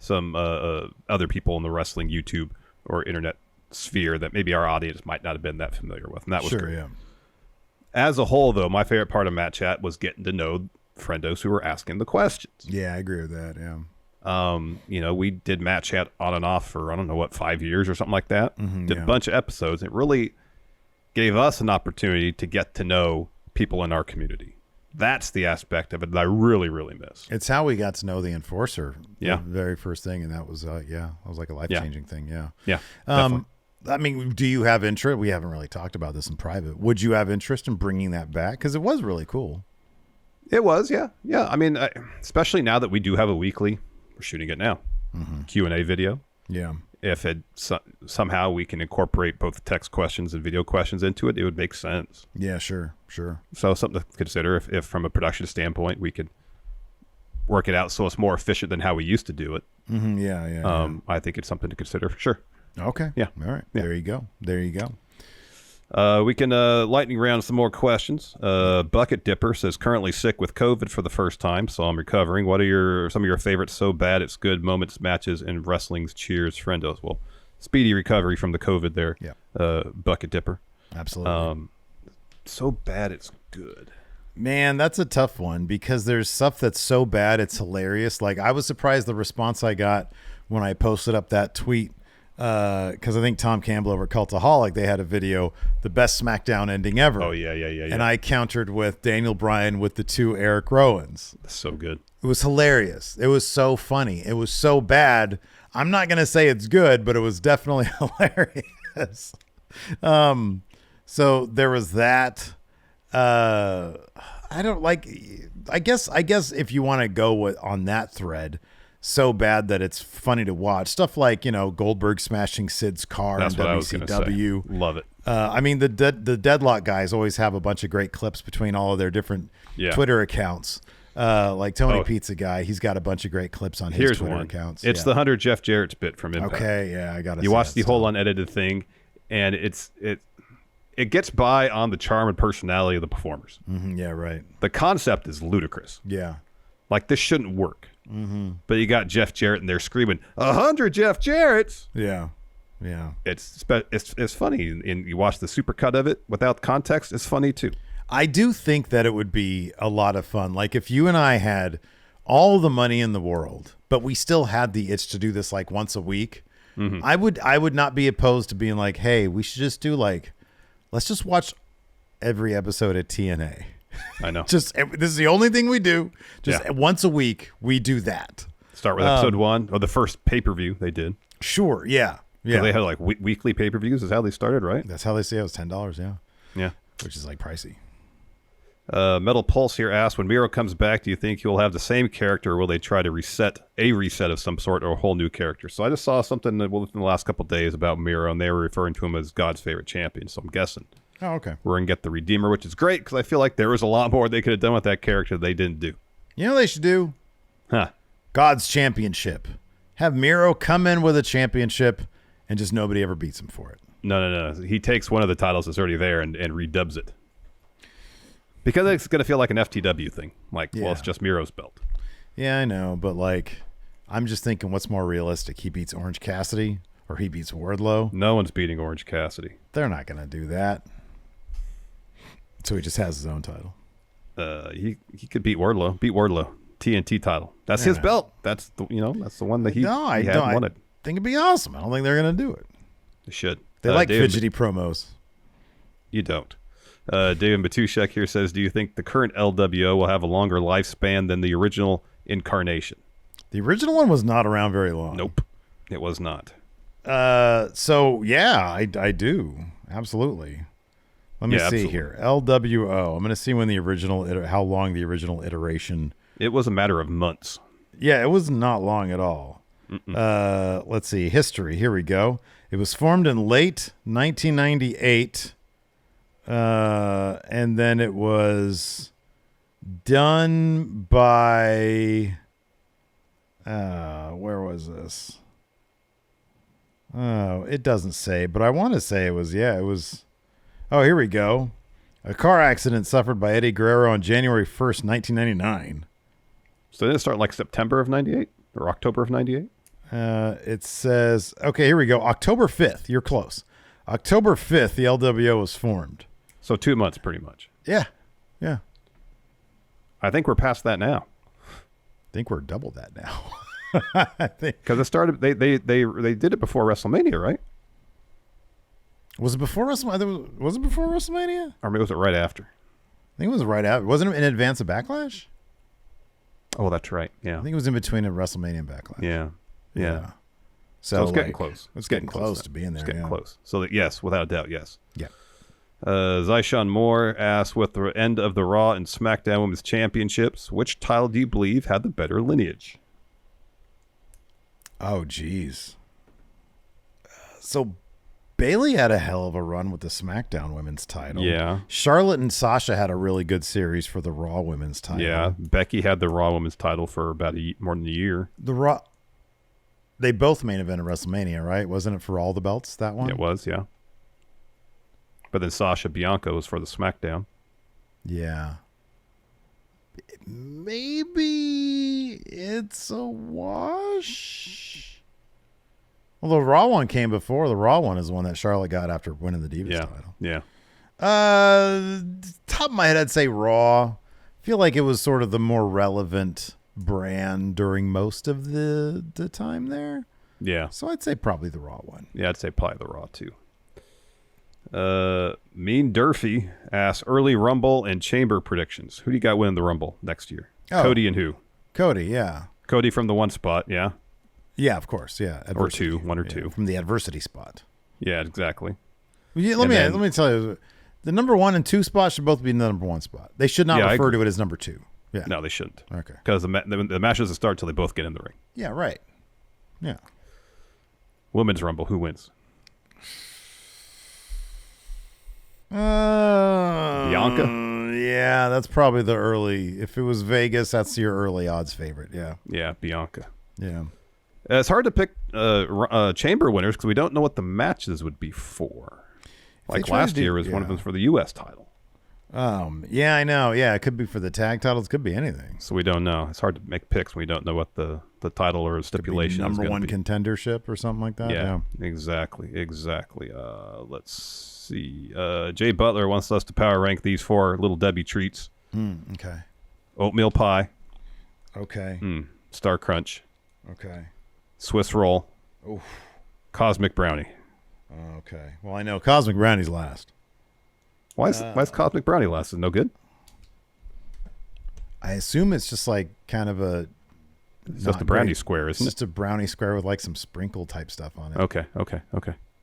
Speaker 2: some other people in the wrestling YouTube or internet sphere that maybe our audience might not have been that familiar with, and that was great. Yeah. As a whole, though, my favorite part of Matt Chat was getting to know friendos who were asking the questions.
Speaker 1: Yeah, I agree with that. Yeah.
Speaker 2: We did Matt Chat on and off for 5 years or something like that. Did a bunch of episodes. It really gave us an opportunity to get to know people in our community. That's the aspect of it that I really, really miss.
Speaker 1: It's how we got to know the Enforcer.
Speaker 2: Yeah.
Speaker 1: The very first thing, and that was it was like a life-changing thing. Yeah.
Speaker 2: Yeah. Definitely.
Speaker 1: I mean, do you have interest? We haven't really talked about this in private. Would you have interest in bringing that back? Because it was really cool.
Speaker 2: It was, yeah. Yeah, I mean, especially now that we do have a weekly, we're shooting it now, Q&A video.
Speaker 1: Yeah.
Speaker 2: If somehow we can incorporate both text questions and video questions into it, it would make sense.
Speaker 1: Yeah, sure.
Speaker 2: So something to consider if from a production standpoint, we could work it out so it's more efficient than how we used to do it.
Speaker 1: Mm-hmm. Yeah.
Speaker 2: I think it's something to consider for sure.
Speaker 1: Okay.
Speaker 2: Yeah.
Speaker 1: All right. Yeah. There you go.
Speaker 2: We can lightning round some more questions. Bucket Dipper says, currently sick with COVID for the first time, so I'm recovering. What are some of your favorite so bad it's good moments, matches, and wrestling's cheers, friendos? Well, speedy recovery from the COVID there.
Speaker 1: Yeah.
Speaker 2: Bucket Dipper.
Speaker 1: Absolutely.
Speaker 2: So bad it's good.
Speaker 1: Man, that's a tough one because there's stuff that's so bad it's hilarious. Like, I was surprised the response I got when I posted up that tweet. Because I think Tom Campbell over at Cultaholic, they had a video, the best SmackDown ending ever.
Speaker 2: Oh, yeah.
Speaker 1: And I countered with Daniel Bryan with the 2 Eric Rowans.
Speaker 2: That's so good.
Speaker 1: It was hilarious. It was so funny. It was so bad. I'm not going to say it's good, but it was definitely hilarious. So there was that. I guess if you want to go on that thread, so bad that it's funny to watch. Stuff like, Goldberg smashing Sid's car in WCW.
Speaker 2: Love it.
Speaker 1: I mean, the Deadlock guys always have a bunch of great clips between all of their different Twitter accounts. Like Tony Pizza Guy, he's got a bunch of great clips on his Twitter accounts.
Speaker 2: It's the Hunter Jeff Jarrett's bit from Impact.
Speaker 1: Okay, yeah, I got to.
Speaker 2: You watch the whole unedited thing, and it gets by on the charm and personality of the performers.
Speaker 1: Mm-hmm, yeah, right.
Speaker 2: The concept is ludicrous.
Speaker 1: Yeah,
Speaker 2: like this shouldn't work. Mm-hmm. But you got Jeff Jarrett and they're screaming 100 Jeff Jarretts.
Speaker 1: Yeah.
Speaker 2: It's funny, and you watch the supercut of it without context. It's funny too.
Speaker 1: I do think that it would be a lot of fun. Like if you and I had all the money in the world, but we still had the itch to do this like once a week. Mm-hmm. I would not be opposed to being like, hey, we should just do let's just watch every episode of TNA.
Speaker 2: I know.
Speaker 1: This is the only thing we do. Once a week, we do that.
Speaker 2: Start with episode 1 or the first pay-per-view they did.
Speaker 1: Sure. Yeah.
Speaker 2: They had like weekly pay-per-views is how they started, right?
Speaker 1: That's how they say it was $10. Yeah.
Speaker 2: Yeah.
Speaker 1: Which is like pricey.
Speaker 2: Metal Pulse here asks, when Miro comes back, do you think he will have the same character, or will they try to reset of some sort, or a whole new character? So I just saw something within the last couple of days about Miro, and they were referring to him as God's favorite champion. So I'm guessing
Speaker 1: okay.
Speaker 2: we're going to get the Redeemer, which is great, because I feel like there was a lot more they could have done with that character they didn't do.
Speaker 1: You know what they should do?
Speaker 2: Huh.
Speaker 1: God's championship. Have Miro come in with a championship, and just nobody ever beats him for it.
Speaker 2: No. He takes one of the titles that's already there and redubs it. Because it's going to feel like an FTW thing. Like, well, it's just Miro's belt.
Speaker 1: Yeah, I know. But, like, I'm just thinking what's more realistic? He beats Orange Cassidy or he beats Wardlow?
Speaker 2: No one's beating Orange Cassidy.
Speaker 1: They're not going to do that. So he just has his own title.
Speaker 2: He could beat Wardlow. Beat Wardlow. TNT title. That's his belt. That's the one that he wanted.
Speaker 1: I think it'd be awesome. I don't think they're going to do it.
Speaker 2: They should.
Speaker 1: They like fidgety promos.
Speaker 2: You don't. David Matushek here says, do you think the current LWO will have a longer lifespan than the original incarnation?
Speaker 1: The original one was not around very long.
Speaker 2: Nope. It was not.
Speaker 1: So, yeah, I do. Absolutely. Let me see here. LWO. I'm going to see when how long the original iteration.
Speaker 2: It was a matter of months.
Speaker 1: Yeah, it was not long at all. Let's see. History. Here we go. It was formed in late 1998. And then it was done by, where was this? Oh, it doesn't say, but I want to say it was, oh, here we go. A car accident suffered by Eddie Guerrero on January 1st, 1999.
Speaker 2: So did it start like September of 98 or October of 98?
Speaker 1: It says, okay, here we go. October 5th. You're close. October 5th, the LWO was formed.
Speaker 2: So 2 months, pretty much.
Speaker 1: Yeah.
Speaker 2: I think we're past that now.
Speaker 1: I think we're double that now.
Speaker 2: Because it started. They did it before WrestleMania, right?
Speaker 1: Was it before WrestleMania? Was it before WrestleMania?
Speaker 2: Or maybe was it right after?
Speaker 1: I think it was right after. Wasn't it in advance of Backlash?
Speaker 2: Oh, that's right. Yeah.
Speaker 1: I think it was in between a WrestleMania and Backlash.
Speaker 2: Yeah.
Speaker 1: So
Speaker 2: it's getting close.
Speaker 1: It's getting close to being there.
Speaker 2: It's getting close. So yes, without a doubt, yes.
Speaker 1: Yeah.
Speaker 2: Zyshawn Moore asks, with the end of the Raw and SmackDown Women's Championships, which title do you believe had the better lineage?
Speaker 1: Oh, geez. So Bayley had a hell of a run with the SmackDown Women's title.
Speaker 2: Yeah.
Speaker 1: Charlotte and Sasha had a really good series for the Raw Women's title.
Speaker 2: Yeah. Becky had the Raw Women's title for about more than a year.
Speaker 1: They both main evented WrestleMania, right? Wasn't it for all the belts, that one?
Speaker 2: It was, yeah. But then Sasha Bianca was for the SmackDown.
Speaker 1: Yeah. Maybe it's a wash. Well, the Raw one came before. The Raw one is the one that Charlotte got after winning the Divas title.
Speaker 2: Yeah.
Speaker 1: Top of my head, I'd say Raw. I feel like it was sort of the more relevant brand during most of the time there.
Speaker 2: Yeah.
Speaker 1: So I'd say probably the Raw one.
Speaker 2: Yeah, I'd say probably the Raw too. Mean Durfee asks, early Rumble and Chamber predictions. Who do you got winning the Rumble next year? Cody and who?
Speaker 1: Cody, yeah.
Speaker 2: Cody from the one spot, yeah.
Speaker 1: Yeah, of course, yeah.
Speaker 2: Adversity. Or two, one or two.
Speaker 1: From the adversity spot.
Speaker 2: Yeah, exactly.
Speaker 1: Let me tell you, the number 1 and 2 spot should both be in the number 1 spot. They should not refer to it as number 2. Yeah.
Speaker 2: No, they shouldn't.
Speaker 1: Okay.
Speaker 2: Because the match doesn't start till they both get in the ring.
Speaker 1: Yeah, right. Yeah.
Speaker 2: Women's Rumble, who wins? Bianca?
Speaker 1: Yeah, that's probably the early. If it was Vegas, that's your early odds favorite. Yeah.
Speaker 2: Yeah, Bianca.
Speaker 1: Yeah.
Speaker 2: It's hard to pick chamber winners because we don't know what the matches would be for. Like last year was one of them for the U.S. title.
Speaker 1: Yeah, I know. Yeah, it could be for the tag titles. It could be anything.
Speaker 2: So we don't know. It's hard to make picks when we don't know what the title or stipulation is.
Speaker 1: Number 1 contendership or something like that.
Speaker 2: Yeah. Exactly. Let's see. Jay Butler wants us to power rank these 4 Little Debbie treats.
Speaker 1: Okay.
Speaker 2: Oatmeal pie.
Speaker 1: Okay.
Speaker 2: Star Crunch.
Speaker 1: Okay.
Speaker 2: Swiss roll.
Speaker 1: Oof.
Speaker 2: Cosmic brownie.
Speaker 1: Okay. Well, I know Cosmic Brownie's last.
Speaker 2: Why is Cosmic brownie last? Is it no good?
Speaker 1: I assume it's just like kind of a.
Speaker 2: It's just a brownie square, isn't it?
Speaker 1: Just a brownie square with like some sprinkle type stuff on it.
Speaker 2: Okay.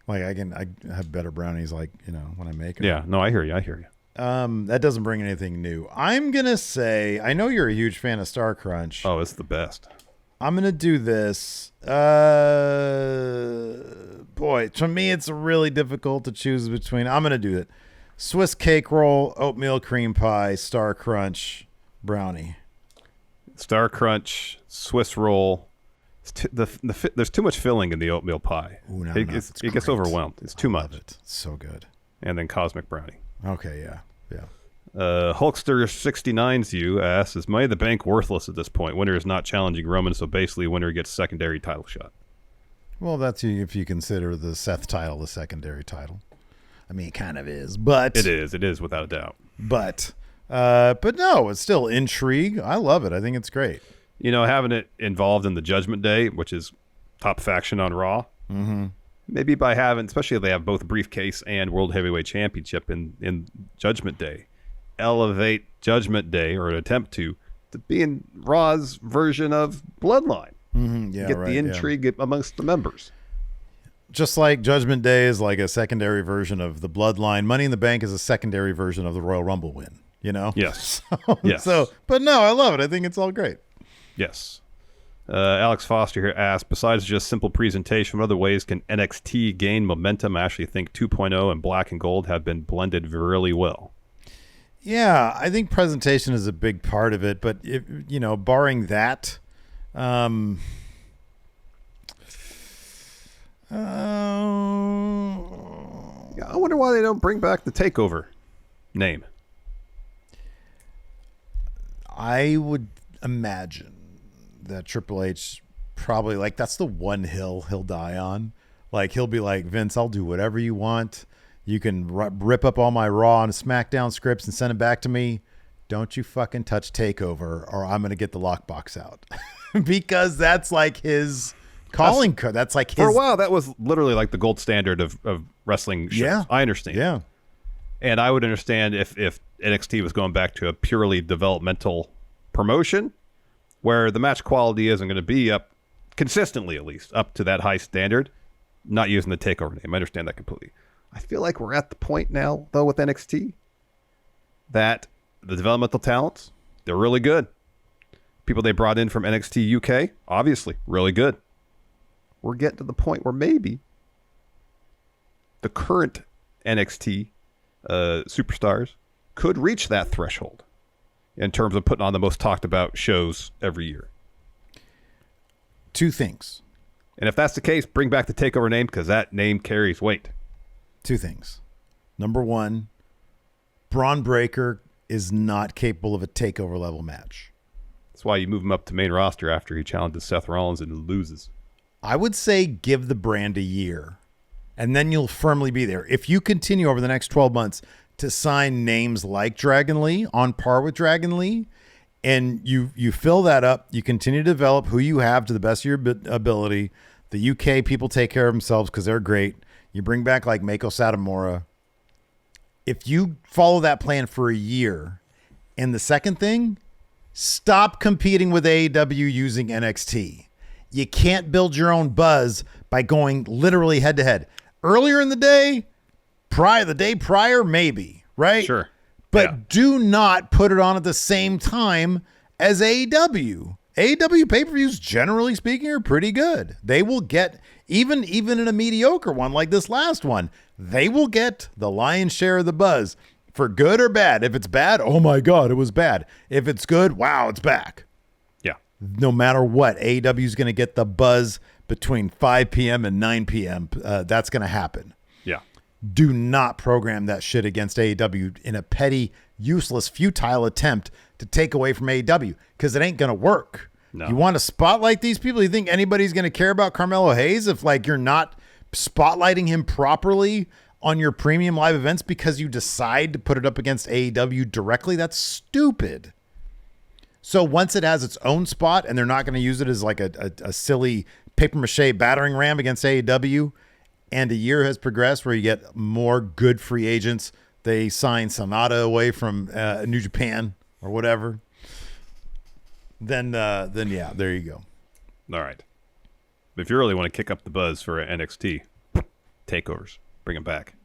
Speaker 1: Like I have better brownies, like when I make them.
Speaker 2: Yeah. No, I hear you.
Speaker 1: That doesn't bring anything new. I'm going to say, I know you're a huge fan of Star Crunch.
Speaker 2: Oh, it's the best.
Speaker 1: I'm going to do this. Boy, to me, it's really difficult to choose between. I'm going to do it. Swiss cake roll, oatmeal cream pie, Star Crunch, brownie.
Speaker 2: Star Crunch, Swiss roll. There's too much filling in the oatmeal pie.
Speaker 1: Ooh,
Speaker 2: It gets overwhelmed. It's too much.
Speaker 1: It's so good.
Speaker 2: And then cosmic brownie.
Speaker 1: Okay, yeah.
Speaker 2: Hulkster69's you asks, is Money in the Bank worthless at this point? Winner is not challenging Roman, so basically winner gets secondary title shot.
Speaker 1: Well, that's if you consider the Seth title the secondary title. I mean, it kind of is, but
Speaker 2: It is without a doubt.
Speaker 1: But no, it's still intrigue. I love it. I think it's great.
Speaker 2: You know, having it involved in the Judgment Day, which is top faction on Raw.
Speaker 1: Mm-hmm.
Speaker 2: Maybe by having, especially if they have both briefcase and World Heavyweight Championship in Judgment Day, elevate Judgment Day, or an attempt to being Raw's version of Bloodline.
Speaker 1: Mm-hmm. Yeah,
Speaker 2: Get the intrigue amongst the members.
Speaker 1: Just like Judgment Day is like a secondary version of the Bloodline, Money in the Bank is a secondary version of the Royal Rumble win. You know?
Speaker 2: Yes.
Speaker 1: Yes. But no, I love it. I think it's all great.
Speaker 2: Yes. Alex Foster here asks, besides just simple presentation, what other ways can NXT gain momentum? I actually think 2.0 and Black and Gold have been blended really well.
Speaker 1: Yeah, I think presentation is a big part of it, but barring that,
Speaker 2: Yeah, I wonder why they don't bring back the TakeOver name.
Speaker 1: I would imagine that Triple H probably, like, that's the one hill he'll die on. Like, he'll be like, Vince, I'll do whatever you want. You can rip up all my Raw and SmackDown scripts and send them back to me. Don't you fucking touch TakeOver or I'm going to get the lockbox out. Because that's like his calling card. That's like his.
Speaker 2: For a while, that was literally like the gold standard of wrestling shows.
Speaker 1: Yeah.
Speaker 2: I understand.
Speaker 1: Yeah.
Speaker 2: And I would understand if NXT was going back to a purely developmental promotion where the match quality isn't going to be up consistently, at least up to that high standard, not using the TakeOver name. I understand that completely. I feel like we're at the point now, though, with NXT that the developmental talents, they're really good. People they brought in from NXT UK, obviously, really good. We're getting to the point where maybe the current NXT superstars could reach that threshold in terms of putting on the most talked about shows every year.
Speaker 1: Two things.
Speaker 2: And if that's the case, bring back the TakeOver name because that name carries weight.
Speaker 1: Two things. Number one, Braun Breaker is not capable of a TakeOver level match.
Speaker 2: That's why you move him up to main roster after he challenges Seth Rollins and loses.
Speaker 1: I would say give the brand a year, and then you'll firmly be there. If you continue over the next 12 months to sign names like Dragon Lee, on par with Dragon Lee, and you fill that up, you continue to develop who you have to the best of your ability. The UK people take care of themselves because they're great. You bring back like Mako Satomura. If you follow that plan for a year, and the second thing, stop competing with AEW using NXT. You can't build your own buzz by going literally head to head. Earlier in the day, the day prior, maybe, right?
Speaker 2: Sure.
Speaker 1: But do not put it on at the same time as AEW. AEW pay-per-views, generally speaking, are pretty good. They will get, even in a mediocre one like this last one, they will get the lion's share of the buzz for good or bad. If it's bad, oh my God, it was bad. If it's good, wow, it's back.
Speaker 2: Yeah.
Speaker 1: No matter what, AEW is going to get the buzz between 5 p.m. and 9 p.m. That's going to happen.
Speaker 2: Yeah.
Speaker 1: Do not program that shit against AEW in a petty, useless, futile attempt to take away from AEW because it ain't going to work.
Speaker 2: No.
Speaker 1: You want to spotlight these people? You think anybody's going to care about Carmelo Hayes if like you're not spotlighting him properly on your premium live events because you decide to put it up against AEW directly? That's stupid. So once it has its own spot and they're not going to use it as like a silly paper mache battering ram against AEW, and a year has progressed where you get more good free agents, they sign Sonata away from New Japan or whatever, then yeah, there you go.
Speaker 2: All right. If you really want to kick up the buzz for NXT, takeovers, bring them back.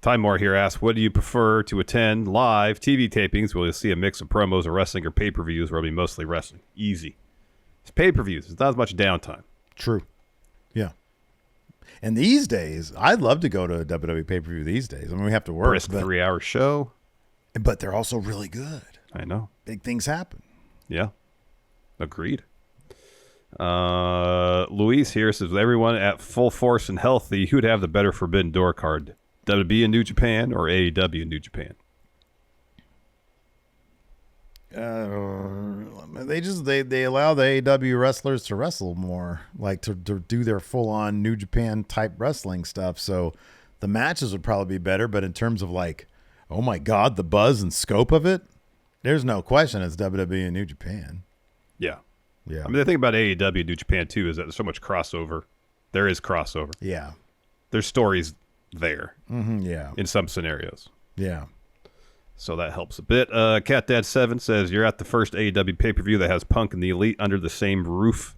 Speaker 2: Time More here asks, what do you prefer to attend? Live TV tapings? Will you see a mix of promos of wrestling or pay-per-views where it'll be mostly wrestling? Easy. It's pay-per-views. It's not as much downtime.
Speaker 1: True. Yeah. And these days, I'd love to go to a WWE pay-per-view these days. I mean, we have to work.
Speaker 2: Brisk 3-hour show.
Speaker 1: But they're also really good.
Speaker 2: I know.
Speaker 1: Big things happen.
Speaker 2: Yeah. Agreed. Luis here says, with everyone at full force and healthy, who'd have the better Forbidden Door card? WWE in New Japan or AEW in New Japan?
Speaker 1: They allow the AEW wrestlers to wrestle more, like to do their full-on New Japan type wrestling stuff. So the matches would probably be better, but in terms of like, oh my God, the buzz and scope of it, there's no question it's WWE and New Japan.
Speaker 2: Yeah.
Speaker 1: Yeah.
Speaker 2: I mean, the thing about AEW and New Japan, too, is that there's so much crossover. There is crossover.
Speaker 1: Yeah.
Speaker 2: There's stories there.
Speaker 1: Mm-hmm, yeah.
Speaker 2: In some scenarios.
Speaker 1: Yeah.
Speaker 2: So that helps a bit. CatDad7 says, you're at the first AEW pay-per-view that has Punk and the Elite under the same roof.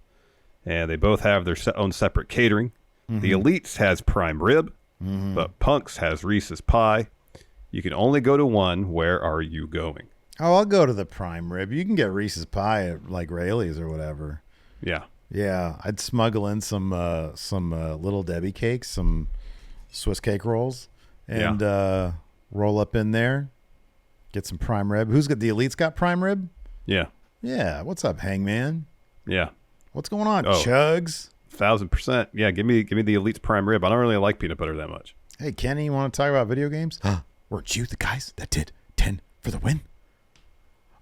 Speaker 2: And they both have their own separate catering. Mm-hmm. The Elite's has prime rib, but Punk's has Reese's Pie. You can only go to one. Where are you going?
Speaker 1: Oh, I'll go to the prime rib. You can get Reese's Pie at like Rayleigh's or whatever.
Speaker 2: Yeah.
Speaker 1: Yeah. I'd smuggle in some Little Debbie cakes, some Swiss cake rolls, and roll up in there. Get some prime rib. Who's got the Elite's got prime rib?
Speaker 2: Yeah.
Speaker 1: Yeah. What's up, Hangman?
Speaker 2: Yeah.
Speaker 1: What's going on, Chugs?
Speaker 2: 1,000%. Yeah, give me the Elite's prime rib. I don't really like peanut butter that much.
Speaker 1: Hey, Kenny, you want to talk about video games? Weren't you the guys that did 10 for the win?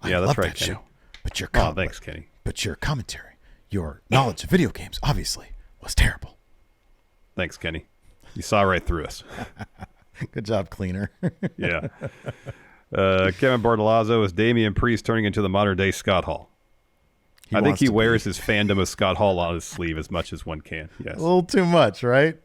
Speaker 2: Yeah, that's right, Kenny.
Speaker 1: Show. But your
Speaker 2: thanks, Kenny.
Speaker 1: But your commentary, your knowledge of video games, obviously, was terrible.
Speaker 2: Thanks, Kenny. You saw right through us.
Speaker 1: Good job, cleaner.
Speaker 2: Yeah. Kevin Bartolazzo is Damian Priest turning into the modern-day Scott Hall. I think he wears his fandom of Scott Hall on his sleeve as much as one can. Yes.
Speaker 1: A little too much, right?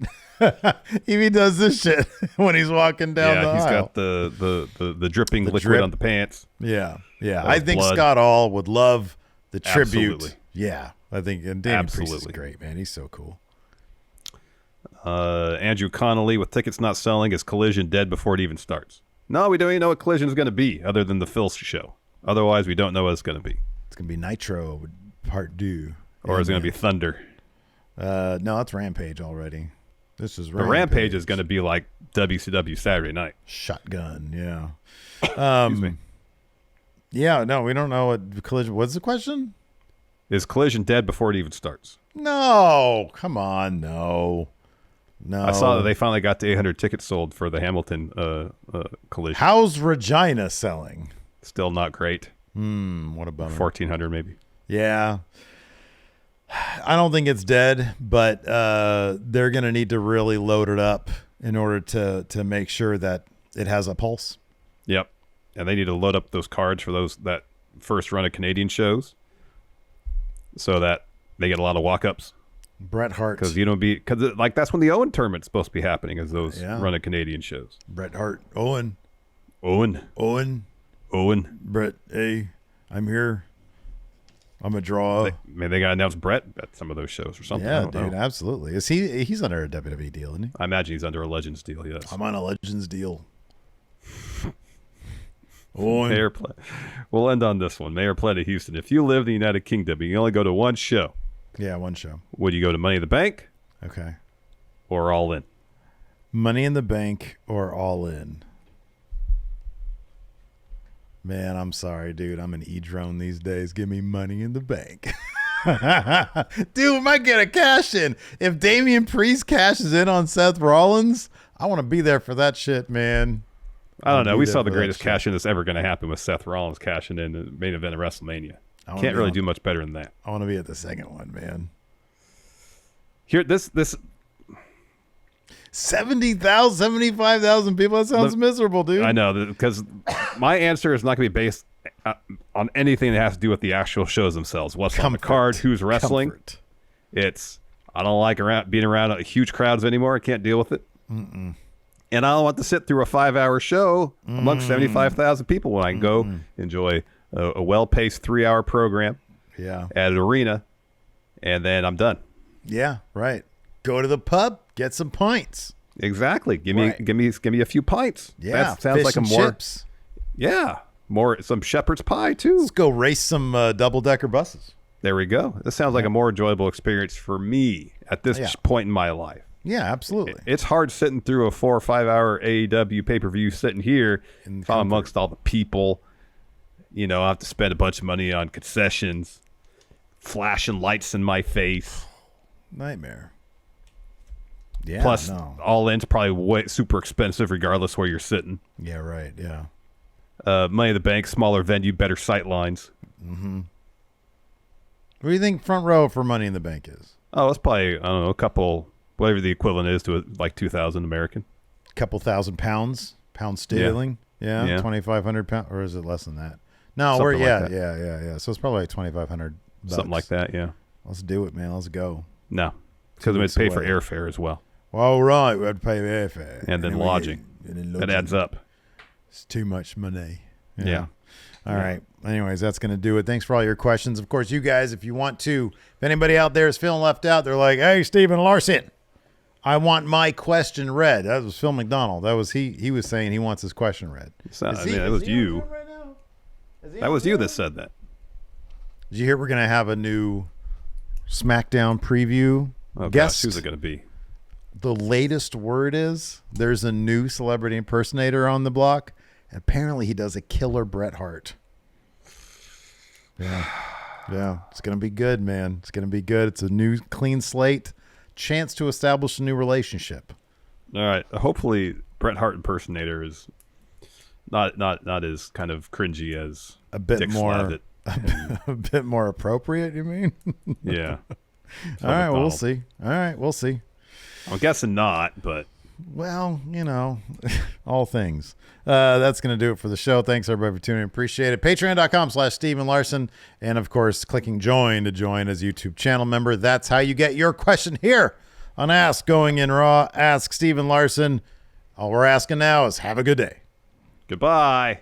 Speaker 1: He does this shit when he's walking down the aisle.
Speaker 2: Yeah, he's got the dripping liquid on the pants.
Speaker 1: Yeah, yeah. I think blood. Scott Hall would love the tribute.
Speaker 2: Absolutely.
Speaker 1: Yeah, I think and Damian Priest is great, man. He's so cool.
Speaker 2: Andrew Connolly with tickets not selling is Collision dead before it even starts? No, we don't even know what Collision is going to be other than the Phil show. Otherwise, we don't know what it's going to be.
Speaker 1: It's going to be Nitro Part 2.
Speaker 2: Or is it going to be Thunder?
Speaker 1: No, that's Rampage already. This is Rampage.
Speaker 2: The Rampage is going to be like WCW Saturday night.
Speaker 1: Shotgun, yeah. Excuse me. Yeah, no, we don't know what Collision... What's the question?
Speaker 2: Is Collision dead before it even starts?
Speaker 1: No, come on, no.
Speaker 2: I saw that they finally got to 800 tickets sold for the Hamilton Collision.
Speaker 1: How's Regina selling?
Speaker 2: Still not great.
Speaker 1: What a bummer.
Speaker 2: 1,400 maybe.
Speaker 1: Yeah. I don't think it's dead, but they're going to need to really load it up in order to make sure that it has a pulse.
Speaker 2: Yep. And they need to load up those cards for that first run of Canadian shows so that they get a lot of walk-ups.
Speaker 1: Bret Hart.
Speaker 2: Because that's when the Owen tournament's supposed to be happening, is those run of Canadian shows.
Speaker 1: Bret Hart. Owen. Bret, hey, I'm here. I'm a draw.
Speaker 2: Maybe they got to announce Bret at some of those shows or something.
Speaker 1: Yeah, dude, absolutely. Is he's under a WWE deal, isn't he?
Speaker 2: I imagine he's under a Legends deal, yes.
Speaker 1: I'm on a Legends deal.
Speaker 2: We'll end on this one. Mayor Pled of Houston. If you live in the United Kingdom, you can only go to one show.
Speaker 1: Yeah, one show.
Speaker 2: Would you go to Money in the Bank?
Speaker 1: Okay.
Speaker 2: Or All In?
Speaker 1: Money in the Bank or All In? Man, I'm sorry, dude. I'm an E-drone these days. Give me Money in the Bank. Dude, we might get a cash in. If Damian Priest cashes in on Seth Rollins, I want to be there for that shit, man.
Speaker 2: I don't know. We saw the greatest cash in that's ever going to happen with Seth Rollins cashing in the main event of WrestleMania. Can't really do much better than that.
Speaker 1: I want to be at the second one, man.
Speaker 2: Here, this
Speaker 1: 70,000, 75,000 people. That sounds miserable, dude.
Speaker 2: I know, because my answer is not going to be based on anything that has to do with the actual shows themselves. What's on the card, who's wrestling. I don't like being around huge crowds anymore. I can't deal with it. And I don't want to sit through a 5-hour show amongst 75,000 people when I can go enjoy a well-paced 3-hour program at an arena, and then I'm done.
Speaker 1: Yeah, right. Go to the pub, get some pints.
Speaker 2: Exactly. Give
Speaker 1: Right.
Speaker 2: me a few pints.
Speaker 1: Yeah,
Speaker 2: That sounds
Speaker 1: fish
Speaker 2: like a
Speaker 1: and
Speaker 2: more
Speaker 1: chips.
Speaker 2: some shepherd's pie too.
Speaker 1: Let's go race some double-decker buses.
Speaker 2: There we go. This sounds like a more enjoyable experience for me at this point in my life.
Speaker 1: Yeah, absolutely.
Speaker 2: It's hard sitting through a 4 or 5 hour AEW pay-per-view sitting here if I'm amongst all the people. I have to spend a bunch of money on concessions, flashing lights in my face.
Speaker 1: Nightmare. Yeah.
Speaker 2: Plus,
Speaker 1: no.
Speaker 2: all in's probably super expensive regardless where you're sitting.
Speaker 1: Yeah. Right. Yeah.
Speaker 2: Money in the Bank, smaller venue, better sight lines.
Speaker 1: Mm-hmm. What do you think front row for Money in the Bank is?
Speaker 2: Oh, it's probably, I don't know, a couple, whatever the equivalent is to it, like 2,000 American.
Speaker 1: A couple £1,000 sterling. Yeah. 2,500 pounds, or is it less than that? No,
Speaker 2: Something
Speaker 1: we're
Speaker 2: like that.
Speaker 1: yeah. So it's probably like 2,500.
Speaker 2: Something like that, yeah.
Speaker 1: Let's do it, man. Let's go.
Speaker 2: No, because we had to pay for airfare as well.
Speaker 1: All right, we had to pay airfare
Speaker 2: And then lodging. That adds up.
Speaker 1: It's too much money.
Speaker 2: Yeah.
Speaker 1: All right. Anyways, that's going to do it. Thanks for all your questions. Of course, you guys, if you want to, if anybody out there is feeling left out, they're like, hey, Stephen Larson, I want my question read. That was Phil McDonald. That was he was saying he wants his question read.
Speaker 2: That was you. That was you that said that.
Speaker 1: Did you hear we're going to have a new SmackDown preview guest?
Speaker 2: Gosh, who's it going to be?
Speaker 1: The latest word is there's a new celebrity impersonator on the block. And apparently he does a killer Bret Hart. Yeah. It's going to be good, man. It's going to be good. It's a new clean slate. Chance to establish a new relationship.
Speaker 2: All right. Hopefully Bret Hart impersonator is not as kind of cringy as
Speaker 1: A bit
Speaker 2: Dick
Speaker 1: more
Speaker 2: Slavitt.
Speaker 1: a bit more appropriate, you mean?
Speaker 2: Yeah.
Speaker 1: All right, well, we'll see. All right, we'll see.
Speaker 2: I'm guessing not, but
Speaker 1: Well, all things. That's going to do it for the show. Thanks, everybody, for tuning in. Appreciate it. Patreon.com/Stephen Larson. And, of course, clicking join to join as a YouTube channel member. That's how you get your question here on Ask Going In Raw. Ask Stephen Larson. All we're asking now is have a good day.
Speaker 2: goodbye.